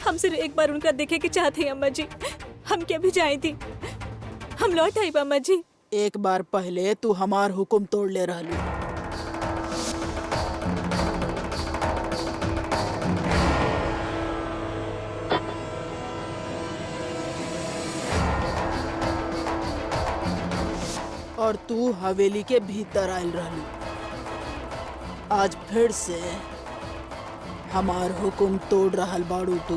हम सिर्फ एक बार उनका देखे के चाहते हैं अम्मा जी। हम क्या भी जाए थी, हम लौट आई अम्मा जी। एक बार पहले तू हमार हुक्म तोड़ ले रहलू। और तू हवेली के भीतर आयल रहलू। आज फिर से हमार हुक्म तोड़ रहल बाड़ू तू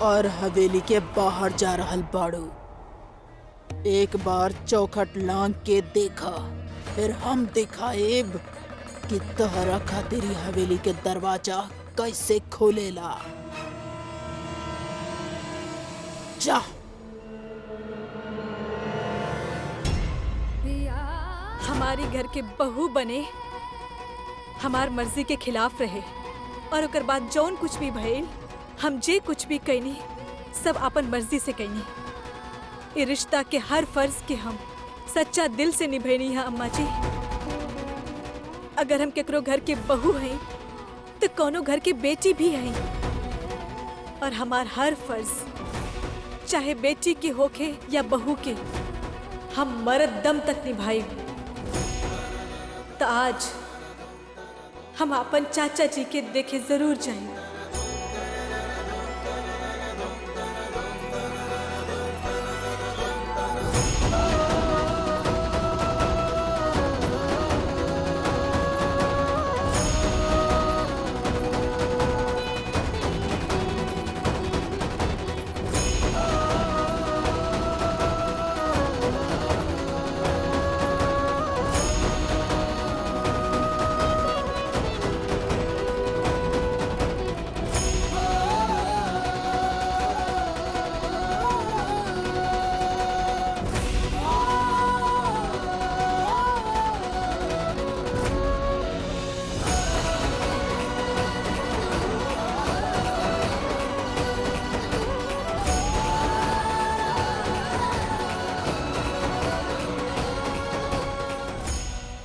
और हवेली के बाहर जा रहल बाड़ू। एक बार चौखट लांग के देखा, फिर हम दिखाएब कि तोहरा खातिर ही हवेली के दरवाजा कैसे खोलेला। जा। हमारी घर के बहू बने, हमार मर्जी के खिलाफ रहे और ओकर बाद जौन कुछ भी भइल, हम जे कुछ भी कैनी सब अपन मर्जी से कैनी। ये रिश्ता के हर फर्ज के हम सच्चा दिल से निभैनी है अम्मा जी। अगर हम केकरो घर के बहू हैं तो कोनो घर के बेटी भी हैं, और हमार हर फर्ज चाहे बेटी के होखे या बहू के हम मरद दम तक निभाई। तो आज हम अपन चाचा जी के देखे जरूर जाएं।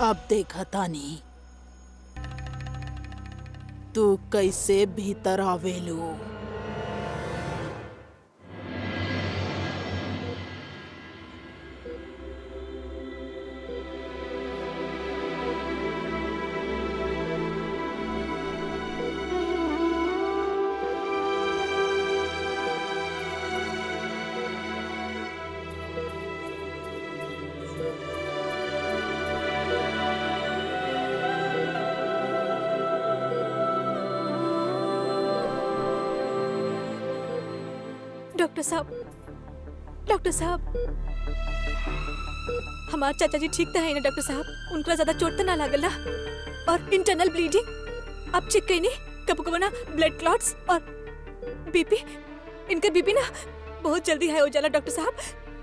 अब देखा तानी तू कैसे भीतर आवेलू। डॉक्टर साहब, हमार चाचा जी ठीक तो है ना डॉक्टर साहब? उनका ज्यादा चोट तो ना लागल ना? और इंटरनल ब्लीडिंग आप चेक कहीं कब कब ना ब्लड क्लॉट्स और बीपी, इनका बीपी ना बहुत जल्दी हाई हो जाला डॉक्टर साहब,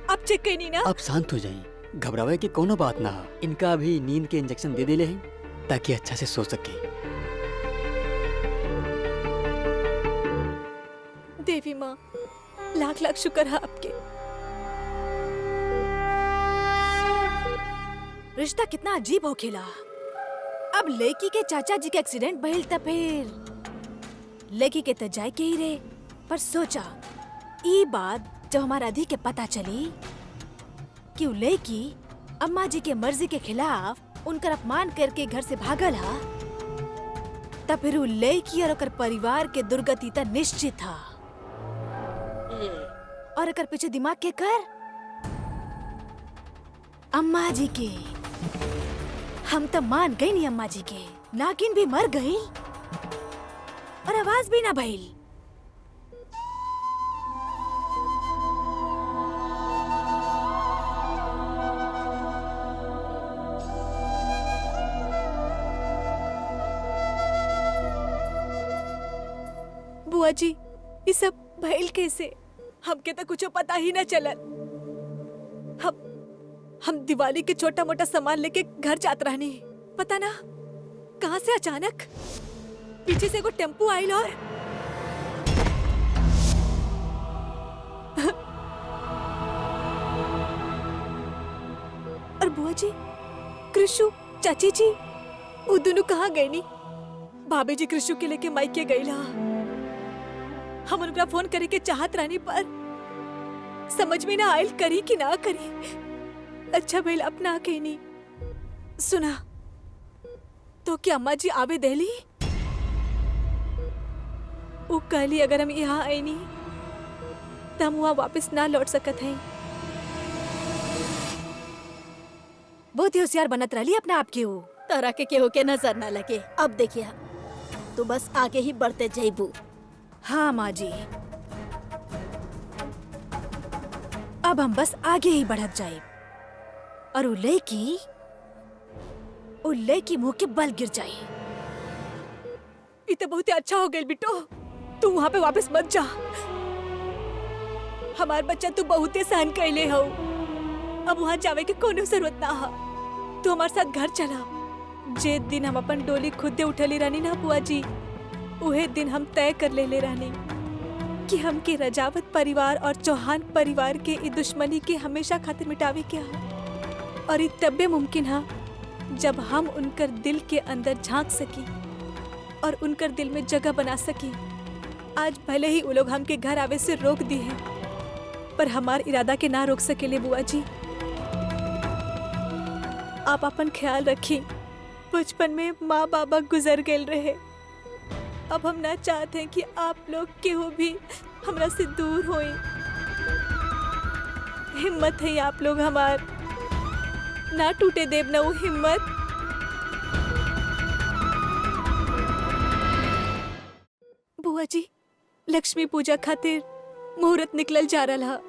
आप चेक कहीं ना? आप शांत हो जाइए, घबरावे की कोनो बात ना। इनका अभी नींद के इंजेक्शन दे दिले हैं ताकि अच्छा से सो सके। देवी माँ, लाख लाख शुक्र है आपके। रिश्ता कितना अजीब हो खेला। अब लड़की के चाचा जी के एक्सीडेंट भइल त फिर लड़की के त जाए के ही रे, पर सोचा ई बात जब हमारा अधि के पता चली कि वो लड़की अम्मा जी के मर्जी के खिलाफ उनकर अपमान करके घर से भागल हा, तब फिर वो लड़की और ओकर परिवार के दुर्गति त निश्चित था। और अगर पीछे दिमाग के कर अम्मा जी के, हम तो मान गई नहीं अम्मा जी के, नागिन भी मर गई और आवाज भी ना भइल। जी ये सब भइल कैसे? हमके तो कुछ पता ही न चलल। हम दिवाली के छोटा मोटा सामान लेके घर जात रहनी, पता ना कहाँ से अचानक पीछे से एगो टेम्पू आइल और बुआ जी, कृषु, चाची जी वो दोनों कहाँ गए नी? भाभी जी कृषु के लेके मायके गईला। हम उनका फोन करे के चाहत रहनी पर समझ में ना आयल करी कि ना करी। अच्छा भइल अपना कहनी। सुना तो क्या अम्मा जी आवे देली? वो कहली अगर हम यहाँ आए नी तो हम वहाँ वापस ना लौट सकत हैं। बहुत ही होशियार बनत रहली अपने आप की। वो तरह के केहू के नजर ना लगे। अब देखिए तू बस आगे ही बढ़ते जाइबू। हाँ माँ जी, अब हम बस आगे ही बढ़त जाए और उल्ले की मुंह के बल गिर जाए। ये तो बहुत ही अच्छा हो गया बिट्टो, तू वहाँ पे वापस मत जा। हमार बच्चा तू बहुत ही सहन कैले हो, अब वहाँ जावे के कोनो जरूरत ना है। तू हमारे साथ घर चला। जे दिन हम अपन डोली खुदे उठली रहनी ना बुआ जी, उहे दिन हम तय कर ले रहनी कि हम के रजावत परिवार और चौहान परिवार के ई दुश्मनी के हमेशा खातिर मिटावे के हा। और ये तब्बे मुमकिन हा जब हम उनकर दिल के अंदर झांक सकी और उनकर दिल में जगह बना सकी। आज भले ही वो लोग हमके घर आवे से रोक दी है, पर हमार इरादा के ना रोक सकेले बुआ जी। आप अपन ख्याल रखी। बचपन में माँ बाबा गुजर गए रहे, अब हम ना चाहते हैं कि आप लोग केहू भी हमरा से दूर होए। हिम्मत है आप लोग हमार, ना टूटे देव ना वो हिम्मत। बुआ जी, लक्ष्मी पूजा खातिर मुहूर्त निकलल जा रहा,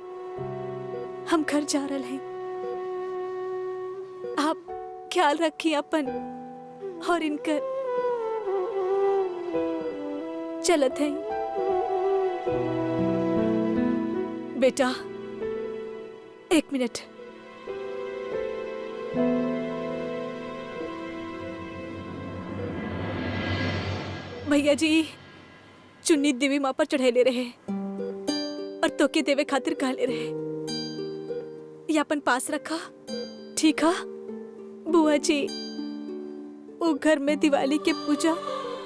हम घर जा रहे हैं। आप ख्याल रखिए अपन और इनकर। चलत है बेटा, 1 मिनट। भैया जी चुन्नी देवी माँ पर चढ़ेले रहे और तोके देवे खातिर कहले रहे, ये अपन पास रखा, ठीक है बुआ जी? वो घर में दिवाली के पूजा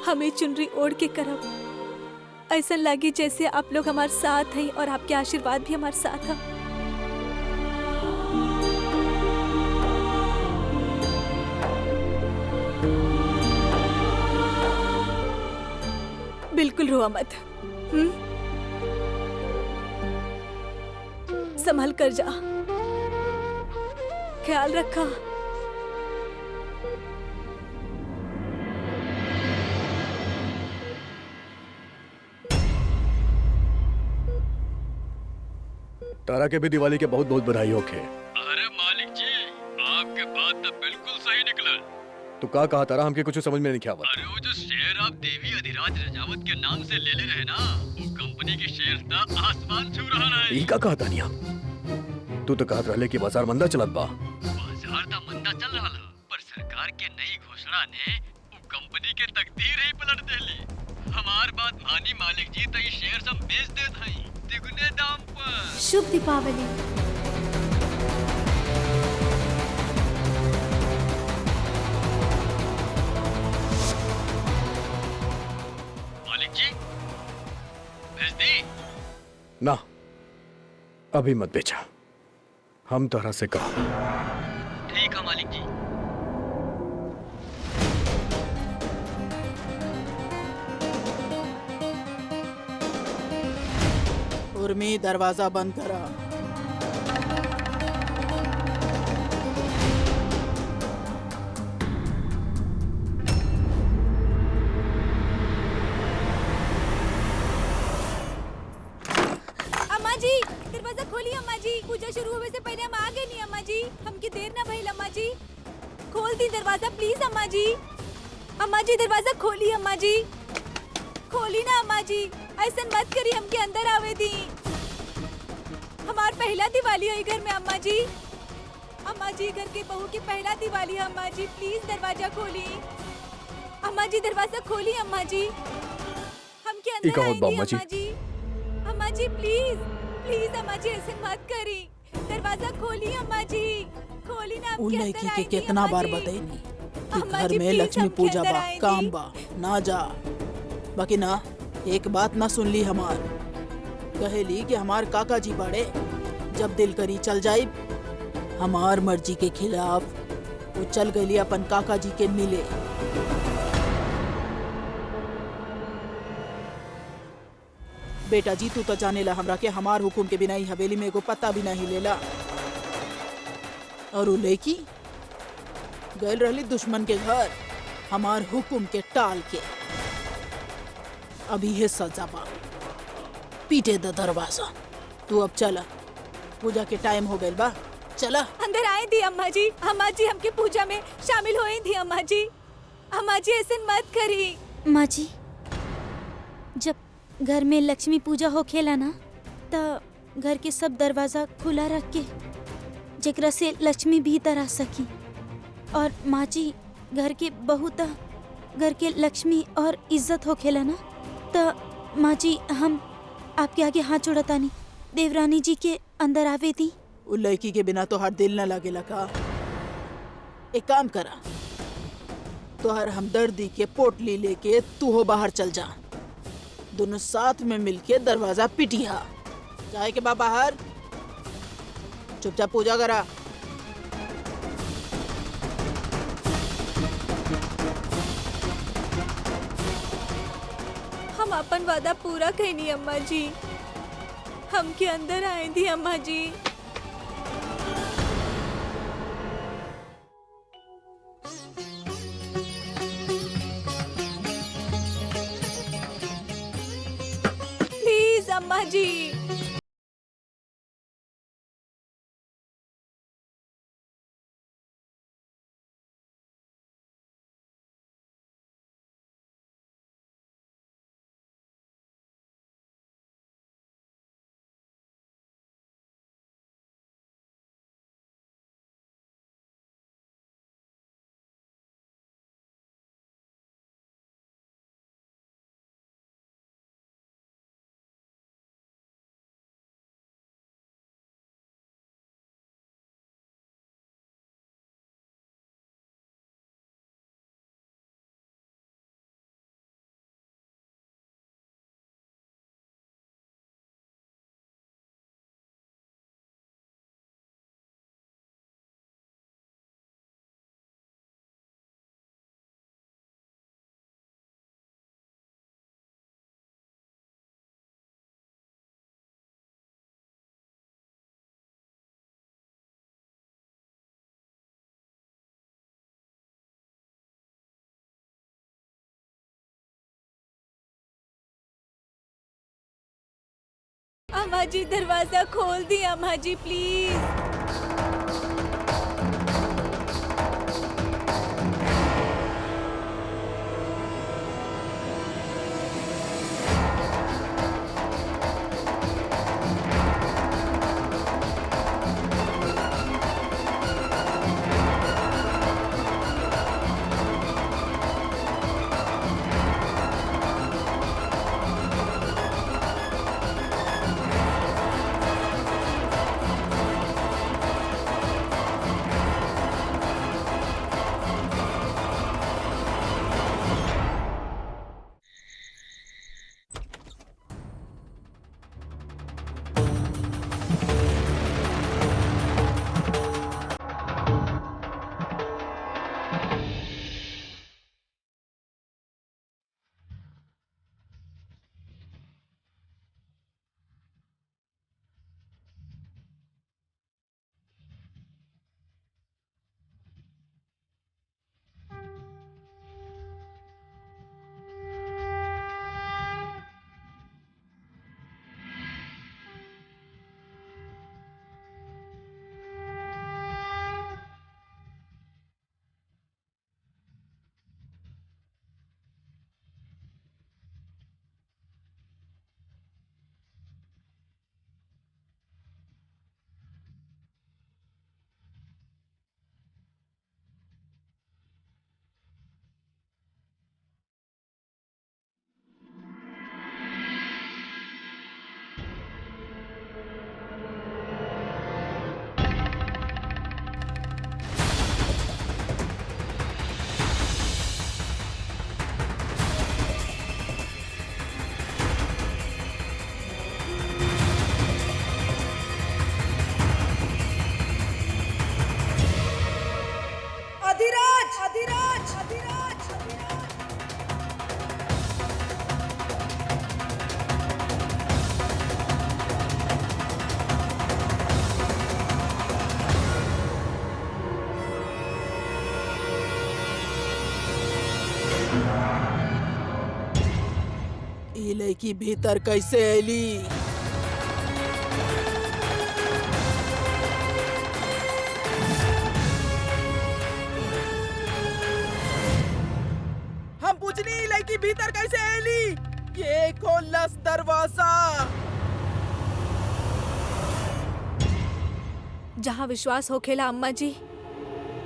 हमें चुनरी ओढ़ के करब। ऐसा लगी जैसे आप लोग हमारे साथ हैं और आपके आशीर्वाद भी हमारे साथ हैं। बिल्कुल रोआ मत। संभल कर जा, ख्याल रखा। तारा के भी दिवाली के बहुत बहुत बधाई होखे। अरे मालिक जी, आपके बात तो बिल्कुल सही निकला। तो का कहा तारा, हमके कुछ समझ में नहीं आवत। अरे वो जो शेयर आप देवी अधिराज रजावत के नाम से ले रहे ना, वो कंपनी के शेयर था आसमान छू रहा है। ई का कहा तानिया? तू तो कहत रहले कि बाजार मंदा चलत बा। बाजार तो मंदा चल रहा है, पर सरकार के नई घोषणा ने वो कंपनी के तकदीर ही पलट देली। हमार बात मानी मालिक जी, तो ये शेयर हम बेच देत हई तिगुने दाम पर। शुभ दीपावली। मालिक जी भेज दी? ना, अभी मत बेचा, हम तारा से कहा। ठीक है मालिक जी। उर्मी, दरवाजा बंद करा। अम्मा जी दरवाजा खोलिए। अम्मा जी पूजा शुरू होने से पहले हम आ गए नहीं। अम्मा जी हमकी देर ना भइल। अम्मा जी खोल दी दरवाजा प्लीज। अम्मा जी दरवाजा खोलिए। अम्मा जी खोली ना। अम्मा जी ऐसा मत करी, हमके अंदर आवे दी। हमार पहला दिवाली है घर में अम्मा जी। अम्मा जी घर के बहू की पहला दिवाली है अम्मा जी, प्लीज दरवाजा खोली। अम्मा जी दरवाजा खोली अम्मा जी, हमके अंदर इका होत आए बा दी अम्मा जी। अम्मा जी। अम्मा जी प्लीज प्लीज अम्मा जी ऐसे मत करी, दरवाजा खोली अम्मा जी, खोली ना। उन हमके लड़की अंदर के आए दी कितना अम्मा बार जी। बताई कि अम्मा घर जी, में प्लीज लक्ष्मी हमके पूजा अंदर बा, आए दी। काम बा, ना जा। बाकी ना एक बात ना सुन ली हमार, कहेली कि हमार काका जी बड़े, जब दिल करी चल जाए। हमार मर्जी के खिलाफ वो चल गई अपन काका जी के मिले। बेटा जी तू तो जाने ला हमरा के हमार हुकुम के बिना ही हवेली में एगो पत्ता भी नहीं लेला। और वो लड़की गए रहली दुश्मन के घर हमार हुकुम के टाल के। अभी है सजा बा, पीटे द दरवाजा। तू अब चला, पूजा के टाइम हो गइल बा, चला। अंदर आए दी अम्मा जी, अम्मा जी हमके पूजा में शामिल होए दी अम्मा जी। अम्मा जी ऐसे मत करी। माँ जी, जब घर में लक्ष्मी पूजा हो खेला ना, त घर के सब दरवाजा खुला रख के, जेकरा से लक्ष्मी भीतर आ सकी। और माँ जी, घर के बहू त घर के लक्ष्मी और इज्जत हो खेला ना, त माँ जी हम आपके आगे हाथ जोड़तानी, देवरानी जी के अंदर आवे दी। उ लड़की के बिना तो हर दिल न लगेला का। एक काम करा, तोहर हमदर्दी के पोटली लेके तू हो बाहर चल जा, दोनों साथ में मिलके दरवाजा पिटिया। जाए के बा बाहर, चुपचाप पूजा करा। हम अपन वादा पूरा कहनी अम्मा जी, हमके अंदर आए दी अम्मा जी। प्लीज अम्मा जी। अम्मा जी दरवाजा खोल दी अम्मा जी प्लीज। लड़की भीतर कैसे ऐली? हम पूछनी लड़की भीतर कैसे ऐली? के खोलस दरवाजा? जहाँ विश्वास होखेला अम्मा जी,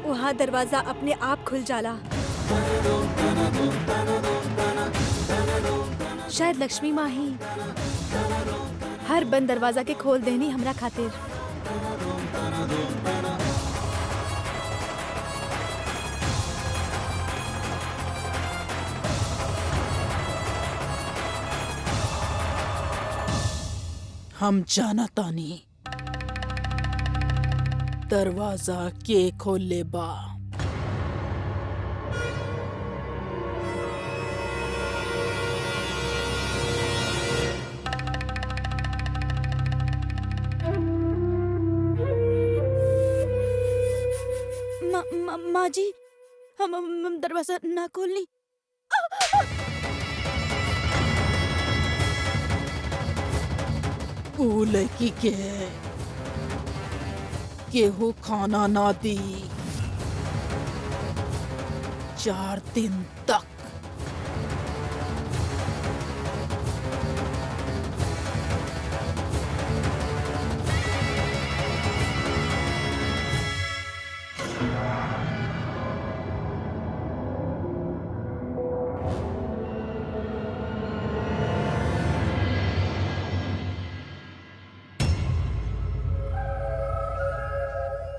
वहाँ दरवाजा अपने आप खुल जाला। शायद लक्ष्मी माँ ही हर बंद दरवाजा के खोल देनी हमरा खातिर। हम जाना तानी दरवाजा के खोले बा। माँ जी, हम दरवाजा ना खोलनी। ऊ लड़की के केहू खाना ना दी 4 दिन तक।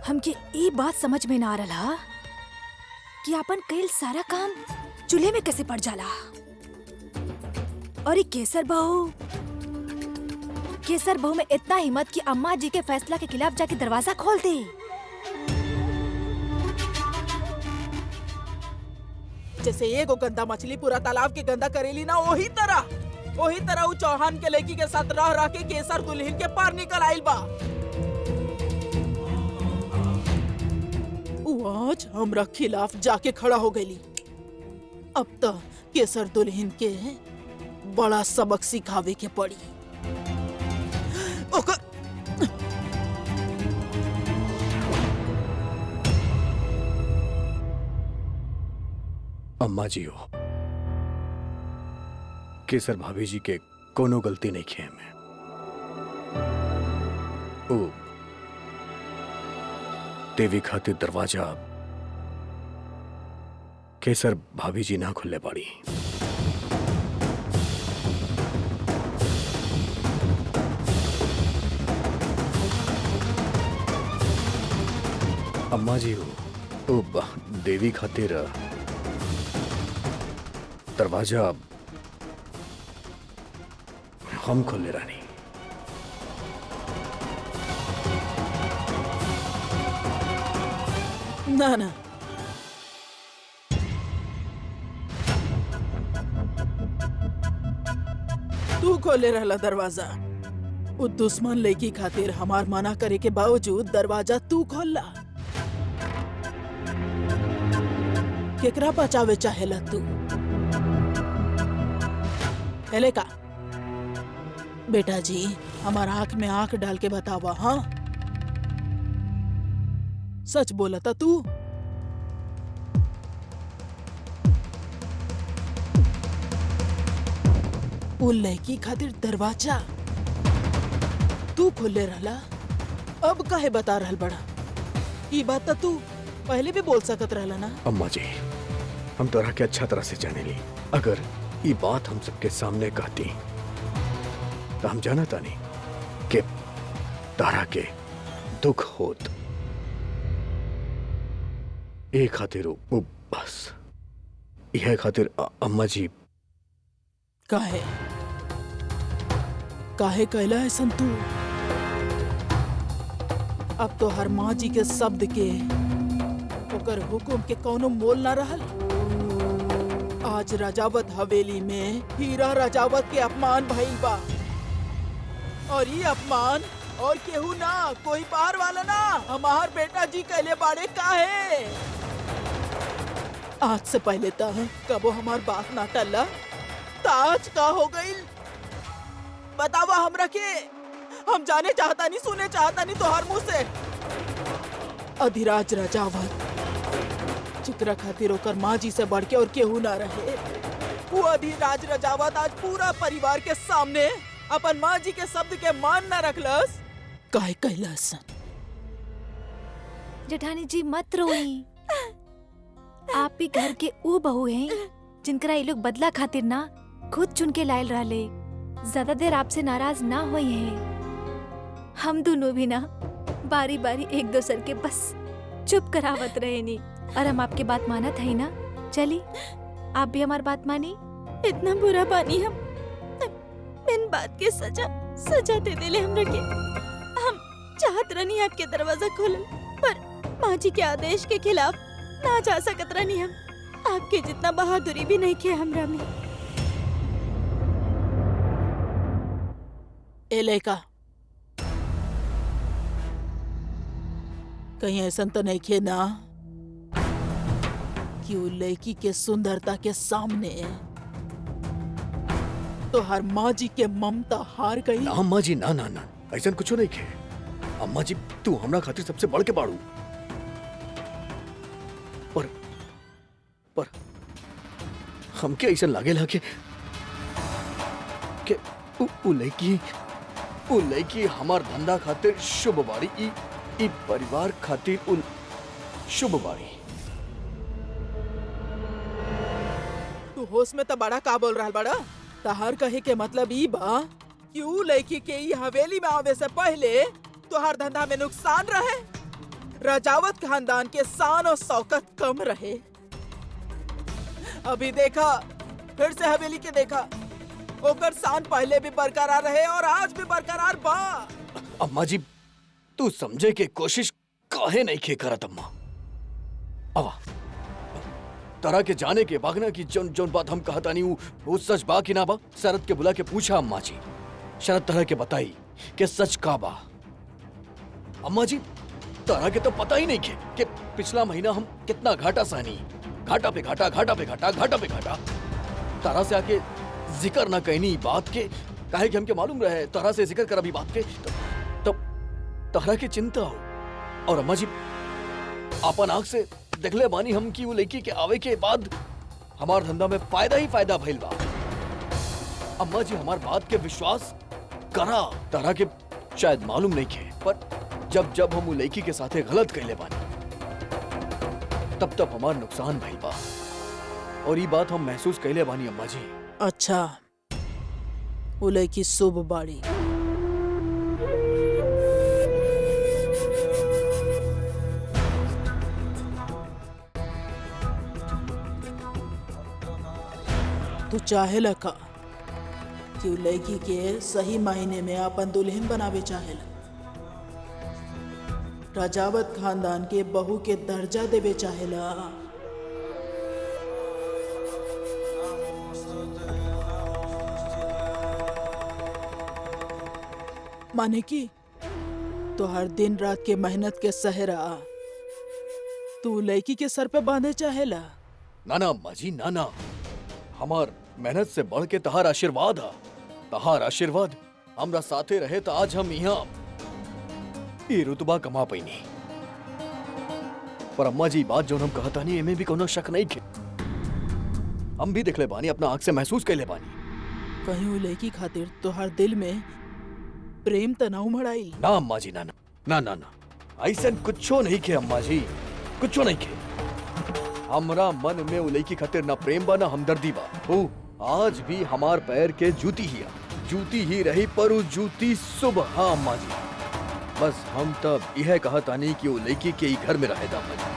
हमके ई बात समझ में ना आ रहा कि अपन कईल सारा काम चूल्हे में कैसे पड़ जाला। और ये केसर बहू में इतना हिम्मत कि अम्मा जी के फैसला के खिलाफ जाके दरवाजा खोल दे। जैसे एगो गंदा मछली पूरा तालाब के गंदा करेली ना, वही तरह ऊ चौहान के लड़की के साथ रह रह के केसर दुल्हन के पार निकल आइल बा। आज हमरा खिलाफ जाके खड़ा हो गई। अब तो केसर दुल्हन के बड़ा सबक सिखावे के पड़ी। अम्मा जी हो, केसर भाभी जी के कोनो गलती नहीं की हमें। ओ देवी खातिर दरवाजा केसर भाभी जी ना खुलने पड़ी। अम्मा जी हो, ओ देवी खातिर दरवाजा हम खोले रानी। ना तू खोले रहला दरवाजा। उ दुश्मन लड़की खातिर हमार मना करे के बावजूद दरवाजा तू खोलला। केकरा बचावे चाहेला तू? हेले का बेटा जी, हमार आंख में आंख डाल के बतावा। हाँ, सच बोला था तू? उ लड़की खातिर दरवाजा तू खोले रहला, अब काहे बता रहल बड़ा? ये बात तो तू पहले भी बोल सकत रहला ना। अम्मा जी, हम तोरा के अच्छा तरह से जाने ली। अगर ये बात हम सबके सामने कहती तो हम जाना था नहीं कि तारा के दुख होत। ए खातिर वो बस यह खातिर अम्मा जी। काहे कहला है संतू? अब तो हर माँ जी के शब्द के ओकर हुकुम के कोनो मोल ना रहल। आज राजावत हवेली में हीरा राजावत के अपमान भइल बा, और ये अपमान और केहू ना, कोई बाहर वाला ना, हमार बेटा जी कहले बाड़े। काहे? आज से पहले तो कबो हमार बात ना टल्ला, ताज का हो गई? बतावा हमरा के। हम जाने चाहता नहीं, सुने चाहता नहीं तोहार मुंह से। अधिराज रजावत चित्रा खातिर ओकर माँ जी से बढ़ के और केहू ना रहे। वो अधिराज रजावत आज पूरा परिवार के सामने अपन माँ जी के शब्द के मान न रखलस। काहे कैलस? जेठानी जी मत रोई। आप भी घर के ऊ बहू हैं जिनकरा ये लोग बदला खातिर ना खुद चुन के लायल रहले। ज्यादा देर आपसे नाराज ना हुई हैं। हम दोनों भी ना बारी बारी एक दूसर के बस चुप करावत रहे नी, और हम आपके बात मानत है ना। चली आप भी हमारी बात मानी। इतना बुरा पानी हम इन बात के सजा दे देले हमरा के। हम चाहत रहनी आपके दरवाजा खोलल, पर माँ जी के आदेश के खिलाफ ना जा सकत रहनी हम। आपके जितना बहादुरी भी नहीं किया हमरा में। ए लड़का, कहीं ऐसा तो नहीं खे ना कि वो लड़की के सुंदरता के सामने तो हर माँ जी के ममता हार गई? ना अम्मा जी, ना ना ना, ऐसा कुछ नहीं खे। अम्मा जी तू हमरा खातिर सबसे बढ़ के बाड़ू। पर हमके ऐसा लागेला कि उ लड़की हमार धंधा खातिर शुभ बाड़ी, ई परिवार खातिर शुभ बाड़ी। तू होश में तो बड़ा का बोल रहा बड़ा? तहार कहे के मतलब ई बा कि उ लड़की के ई हवेली में आवे से पहले तुहार धंधा में नुकसान रहे, रजावत खानदान के शान और शौकत कम रहे। अभी देखा, फिर से हवेली के देखा, ओकर शान पहले भी बरकरार रहे और आज भी बरकरार बा। अम्मा जी तू समझे के कोशिश काहे नहीं खे करत अम्मा। अवा तरह के जाने के बागना की जोन बात हम कहता नहीं वो सच बा कि ना बा। शरद के बुला के पूछा अम्मा जी, शरद तरह के बताई कि सच का बा। अम्मा जी तरह के तो पता ही नहीं खे कि पिछला महीना हम कितना घाटा सहनी, घाटा पे घाटा, घाटा पे घाटा, घाटा पे घाटा। तरह से आके जिक्र ना कहनी बात के, काहे कि हमके मालूम रहे तरह से जिक्र कर अभी बात के तब तरह की चिंता हो। और अम्मा जी अपन आँख से देखले बानी हम कि वो लड़की के आवे के बाद हमार धंधा में फायदा ही फायदा भइल बा। अम्मा जी हमार बात के विश्वास करा। तरह के शायद मालूम नहीं खे, पर जब हम वो लड़की के साथे गलत कहले बानी तब हमार नुकसान भइल बा, और ये बात हम महसूस कहले बानी अम्मा जी। अच्छा, वो लड़की शुभ बाड़ी। तू चाहेला का कि वो लड़की के सही मायने में अपन दुल्हन बनावे चाहेला, रजावत खानदान के बहू के दर्जा देवे चाहेला? माने की तो हर दिन रात के मेहनत के सहरा तू लड़की के सर पे बांधे चाहेला? ना ना अम्मा जी, ना ना, हमार मेहनत से बढ़ के तहार आशीर्वाद है। तहार आशीर्वाद हमरा साथे रहे तो आज हम यहाँ ये रुतबा कमा पैनी। पर अम्मा जी बात जो हम कहता नहीं एमे भी कोनो शक नहीं के। हम भी देखले बानी, अपना आँख से महसूस कैले बानी। कहीं वो लड़की खातिर तो हर दिल में प्रेम तनाव मड़ाई? ना अम्मा जी, ना ना ना ना ना, ऐसा कुछो नहीं के अम्मा जी, कुछो नहीं के। हमरा मन में वो लड़की खातिर ना प्रेम बा ना हमदर्दी बा। वो आज भी हमार पैर के जूती ही रही, पर वो जूती शुभ। हाँ अम्मा जी, बस हम तब यह कहता नहीं कि वो लड़की के ही घर में रहे दा अम्मा जी।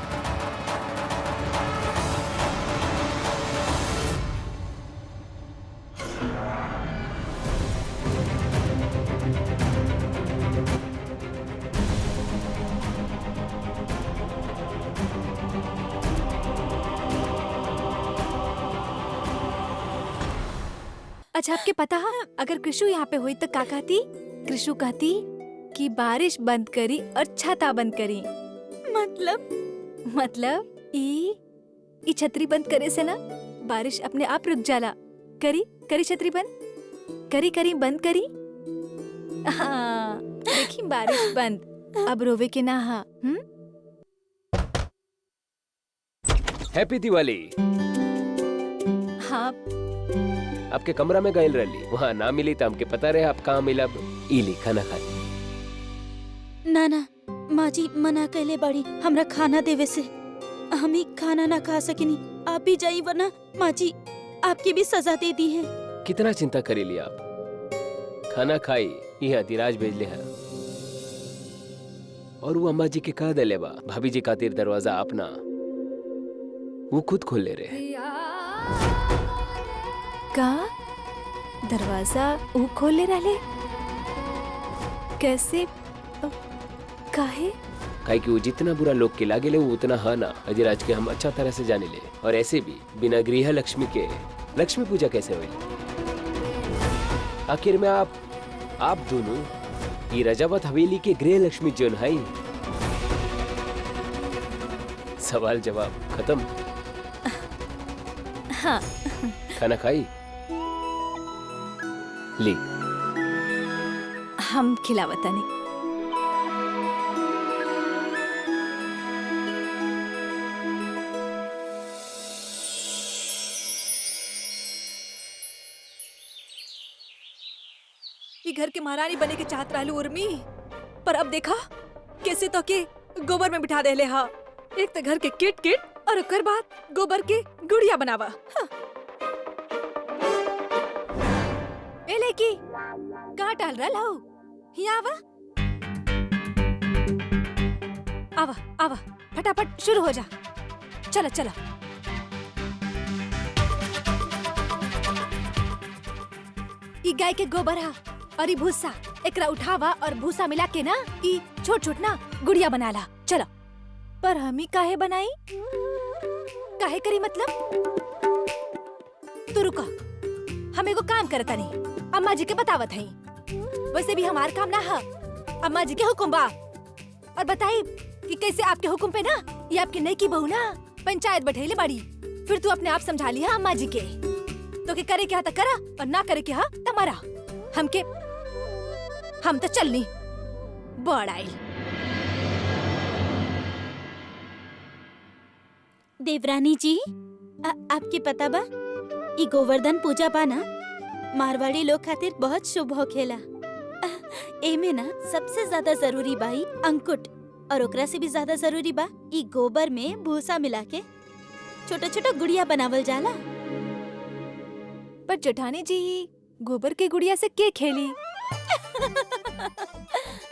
अच्छा आपके पता है अगर कृषु यहाँ पे हुई तो का कहती? कृषु कहती कि बारिश बंद करी और छाता बंद करी। मतलब ई छतरी बंद करे से ना बारिश अपने आप रुक जाला। करी छतरी बंद, करी बंद करी। हाँ, देखी बारिश बंद, अब रोवे के ना हा। हैप्पी दिवाली। हाँ, आपके कमरा में गए रही, वहाँ ना मिली तो हमके पता रहे आप कहाँ मिला। इली खाना खा। ना ना माँ जी मना कैले बड़ी हमरा खाना देवे से, हम ही खाना ना खा सकिनी। आप भी जाई वरना माँ जी आपकी भी सजा दे दी है। कितना चिंता करे लिया आप, खाना खाई यहाँ दिराज भेज ले है। और वो अम्मा जी के कह दे बा भाभी जी खातिर दरवाजा अपना वो खुद खोल ले रहे। का दरवाजा वो खोल ले रहे? कैसे? काहे? काहे कि वो जितना बुरा लोग के लागे ले वो उतना है ना अजराज के हम अच्छा तरह से जाने ले। और ऐसे भी बिना गृह लक्ष्मी के लक्ष्मी पूजा कैसे हुई? आखिर में आप दोनों ये रजावत हवेली के गृह लक्ष्मी जोन है। सवाल जवाब खत्म। हाँ। खाना खाई ली, हम खिलावता नहीं। ये घर के महारानी बने के चाहत रहलू उर्मी, पर अब देखा कैसे तो के गोबर में बिठा देले हा। एक तो घर के किट किट और ओकर बाद गोबर के गुड़िया बनावा। हाँ। ए लेकी कहाँ टहल रहा हो? यहाँ आवा आवा आवा, फटाफट शुरू हो जा। चला चला। ई गाय के गोबर हा और ई भूसा, एकरा उठावा और भूसा मिला के ना ई छोट छोट ना गुड़िया बना ला। चलो। पर हम ही काहे बनाई? काहे करी मतलब? तू रुका, हम एगो काम करता नहीं, अम्मा जी के बतावत हई। वैसे भी हमार काम ना है, अम्मा जी के हुक्म बा। और बताई कि कैसे आपके हुक्म पे ना ये आपकी नई की बहू ना पंचायत बैठेले बड़ी। फिर तू अपने आप समझा लिया अम्मा जी के। तो के करे क्या तो करा और ना करे क्या तो मरा। हम तो चलनी बड़ाई। देवरानी जी आपके पता बा ई गोवर्धन पूजा बा ना मारवाड़ी लोग खातिर बहुत शुभ होखेला। एमे ना सबसे ज्यादा जरूरी बा ई अंकुट, और ओकरा से भी ज्यादा जरूरी बा ई गोबर में भूसा मिला के छोटा छोटा गुड़िया बनावल जाला। पर जेठानी जी गोबर के गुड़िया से के खेली?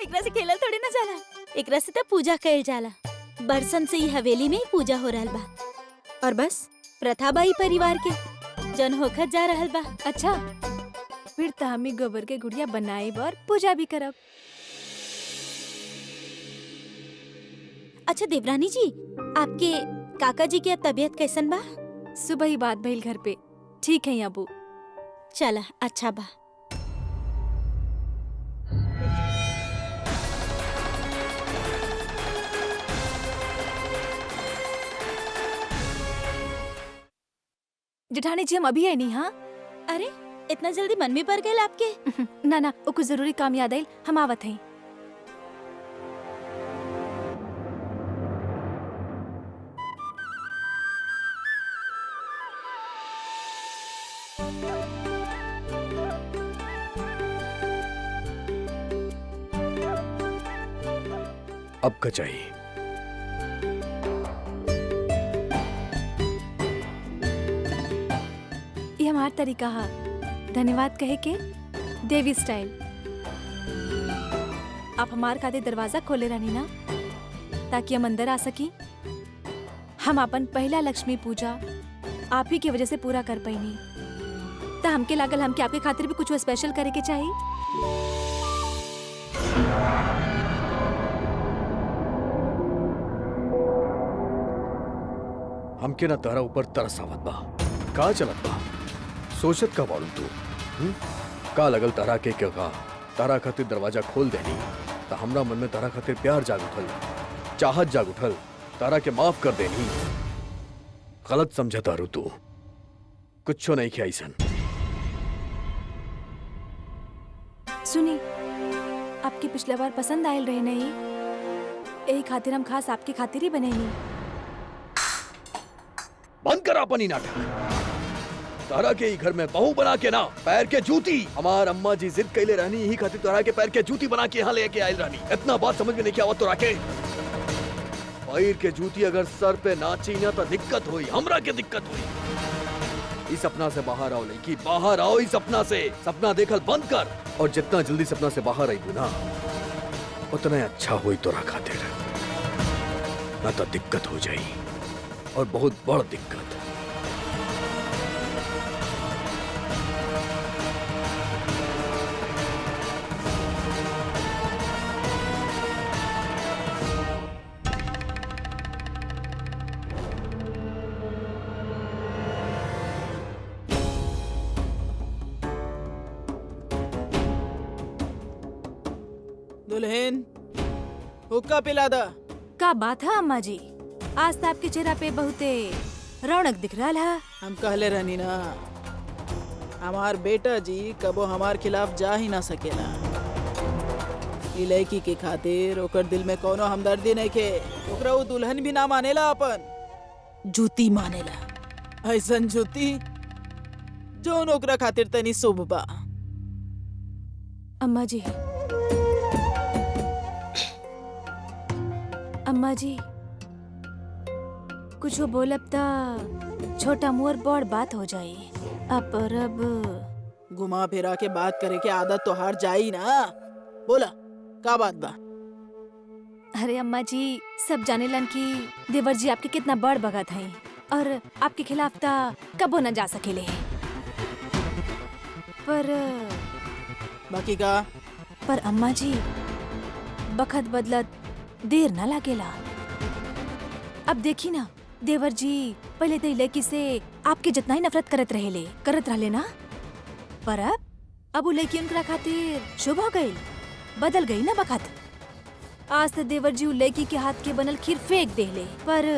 एकरा से खेलल थोड़ी ना जाला, एकरा से तो पूजा कइल जाला। बरसन से ही हवेली में ही पूजा हो रहल बा और बस प्रथा बाई परिवार के जन होखत जा रहल बा। अच्छा, फिर तो हम ही गोबर के गुड़िया बनाई और पूजा भी करब। अच्छा देवरानी जी, आपके काका जी की तबीयत कैसन बा? सुबह ही बात भइल घर पे, ठीक है अबू। चला अच्छा बा। जेठानी जी हम अभी आई नहीं। हाँ अरे इतना जल्दी मन में पड़ गए आपके? ना ना, वो कुछ जरूरी काम याद आइल, हम आवत हैं। अब का चाहिए? ये हमार तरीका है धन्यवाद कहे के, देवी स्टाइल। आप हमार खातिर दरवाजा खोले रहनी ना ताकि हम अंदर आ सकी। हम अपन पहला लक्ष्मी पूजा आप ही की वजह से पूरा कर पाईनी। तो हमके लागल हमके आपके खातिर भी कुछ स्पेशल करे के चाहिए। हमके ना तारा ऊपर तरस आवत बा। का चलत बा? सोचत का बाड़ू तू? का लगल तारा के क्या का तारा खातिर दरवाजा खोल देनी तो हमरा मन में तारा खातिर प्यार जाग उठल, चाहत जाग उठल, तारा के माफ कर देनी। गलत समझा तारू तू, कुछ नहीं किया ऐसन। सुनी, आपकी पिछला बार पसंद आयल रहे नहीं, यही खातिर हम खास आपके खातिर ही बने नहीं। बंद कर अपनी नाटक। तारा के ही घर में बहू बना के ना, पैर के जूती। हमार अम्मा जी जिद कैले रहनी, यही खातिर तारा के पैर के जूती बना के यहाँ लेके आयल रहनी। इतना बात समझ में नहीं क्या आवत तो राके। पैर के जूती अगर सर पे नाची ना तो दिक्कत हुई, हमरा के दिक्कत हुई। इस सपना से बाहर आओ लड़की, बाहर आओ इस सपना से। सपना देखल बंद कर, और जितना जल्दी सपना से बाहर आई ना उतना अच्छा हुई तोरा खातिर, ना तो दिक्कत हो जाई, और बहुत बड़ दिक्कत। दुल्हन हुक्का पिला दा। का बात है अम्मा जी, आज तो आपके चेहरा पे बहुते रौनक दिख रहा है। हम कहले रहनी ना, हमार बेटा जी कबो हमार खिलाफ जा ही ना सकेला। ई लड़की के खातिर ओकर दिल में कोनो हमदर्दी नहीं के। ओकरा वो दुल्हन भी ना मानेला, अपन जूती मानेला। ऐसन जूती जौन ओकरा खातिर तनी शुभ बा। अम्मा जी, अम्मा जी कुछ बोलब ता छोटा मुँह बड़ बात हो जाई। अब घुमा फिरा के बात करे के आदत तो हार जाई ना। बोला का बात बा? अरे अम्मा जी, सब जाने लन कि देवर जी आपके कितना बड़ भगत हैं, और आपके खिलाफ ता कबो न जा सकेले। पर बाकी का? पर अम्मा जी, बखत बदलत देर न लागेला। अब देखी ना, देवर जी पहले तो लड़की से आपके जितना ही नफरत करत रहले ना, पर अब वो लड़की उनकरा खातिर शुभ हो गई, बदल गई ना बखत। आज तो देवर जी लड़की के हाथ के बनल खीर फेंक देले, पर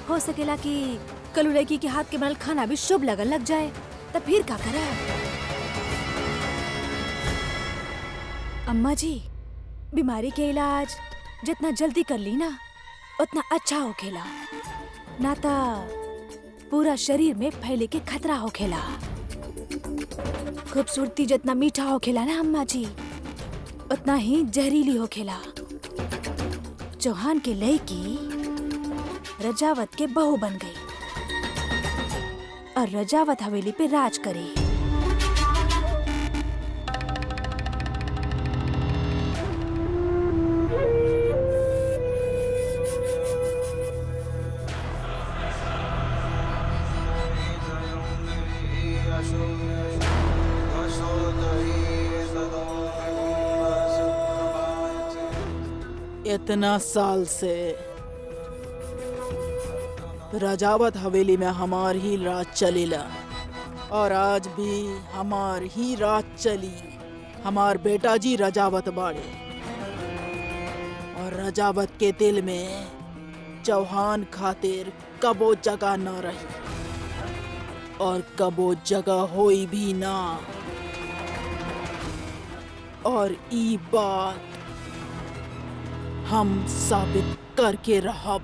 हो सकेला कि कल लड़की के हाथ के बनल खाना भी शुभ लगन लग जाए, तो फिर का करे? अम्मा जी, बीमारी के इलाज जितना जल्दी कर ली ना उतना अच्छा होखेला, ना ता पूरा शरीर में फैले के खतरा होखेला। खूबसूरती जितना मीठा होखेला ना अम्मा जी, उतना ही जहरीली होखेला। चौहान के लड़की रजावत के बहू बन गई, और रजावत हवेली पे राज करी। इतना साल से रजावत हवेली में हमार ही राज चलेला, और आज भी हमार ही राज चली। हमार बेटा जी रजावत बाड़े, और रजावत के दिल में चौहान खातिर कबो जगह न रही, और कबो जगह होई भी ना। और ई बात हम साबित करके रहब।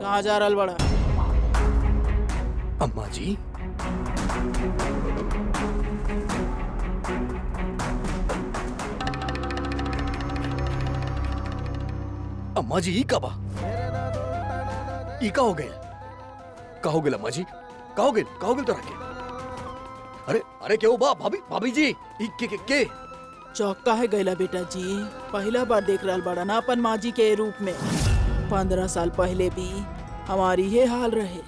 कहाँ जा रहल बड़ा? अम्मा जी, अम्मा जी, ई का बा? ई का हो गए? का हो गए अम्मा जी? का हो गए तो रखे? अरे अरे क्यों बा? भाभी जी, ई के? चौका है गैला बेटा जी, पहला बार देख रहल बड़ा ना अपन माँ जी के रूप में। 15 साल पहले भी हमारी ये हाल रहे।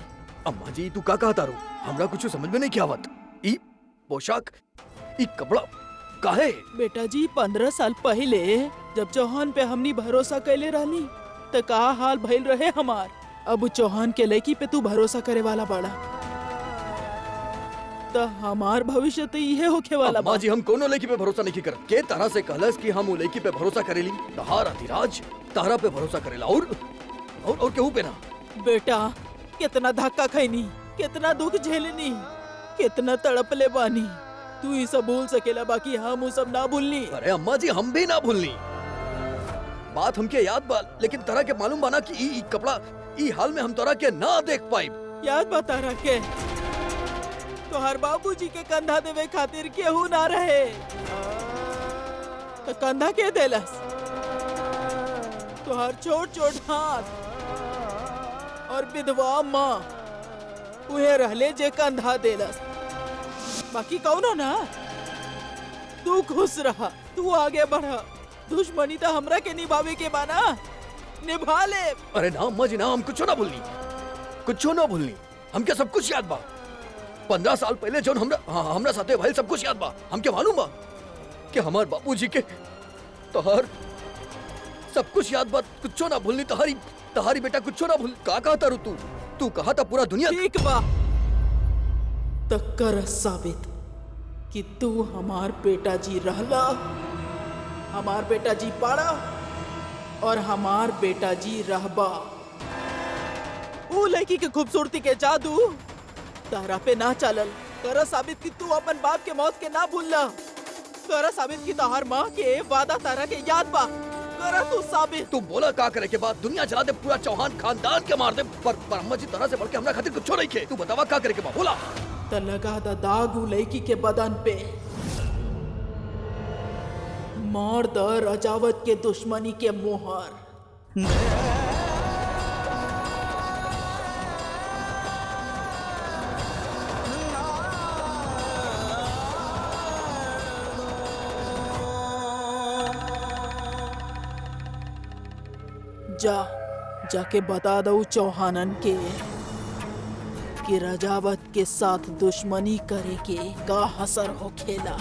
अम्मा जी, तू का कहता रू? हमरा कुछ समझ में नहीं क्या आवत। ई पोशाक, ई कपड़ा काहे? बेटा जी, 15 साल पहले जब चौहान पे हमनी भरोसा कैले रहनी तो का हाल भइल रहे हमार। अब चौहान के लड़की पे तू भरोसा करे वाला बड़ा, तो हमार भविष्य तो ये होके वाला अम्मा जी हम कोनो लड़की पे भरोसा नहीं करत के तरह से कहलस कि हम वो लड़की पे भरोसा करेली तहार अधिराज तारा पे भरोसा करेला और केहू पे ना। बेटा कितना धक्का खैनी, कितना दुख झेलनी, कितना तड़पले बानी, तू ये सब भूल सकेला बाकी हम वो सब ना भूलनी। अरे अम्मा जी हम भी ना भूलनी, बात हमके याद बा लेकिन तरह के मालूम बाना कि ई कपड़ा ई हाल में हम तरह के ना देख पाई। याद बता रखे तो हर बाबूजी के कंधा देवे खातिर केहू ना रहे तो कंधा के देलस, तो हर छोट छोट हाथ और विधवा माँ उहे रहले जे कंधा देलस, बाकी कौनो ना। तू खुश रहा, तू आगे बढ़ा, दुश्मनी तो हमरा के निभावे के बाना, निभा ले। अरे ना अम्मा जी ना हम कुछ ना भूलनी, हमके सब कुछ याद बा। 15 साल पहले जो हमरा साथे भइल सब कुछ याद बा। हमके मालूम बा कि हमार बापूजी के तोहर सब कुछ याद बा, कुछ ना भूलनी। तहारी बेटा कुछ ना भूल। का कहा तारू तू कहा था पूरा दुनिया ठीक बा तो कर साबित कि तू हमार बेटा जी रहला, हमार बेटा जी पाड़ा और हमार बेटा जी रहबा। वो लड़की के खूबसूरती के जादू तारा पे ना चलल। कर साबित कि तू अपन बाप के मौत के ना भूलला। कर साबित कि तहार माँ के वादा तारा के याद बा। कर तू साबित। तू बोला का करे के बाद दुनिया जला दे, पूरा चौहान खानदान के मार दे, पर अम्मा जी तरह से बढ़ के हमरा खातिर कुछ नहीं खे। तू बतावा का करे के बाद बोला। त लगा दा दाग उ लड़की के बदन पे, मार द रजावत के दुश्मनी के मोहर। जाके बता दो चौहानन के कि रजावत के साथ दुश्मनी करे के का हसर हो खेला।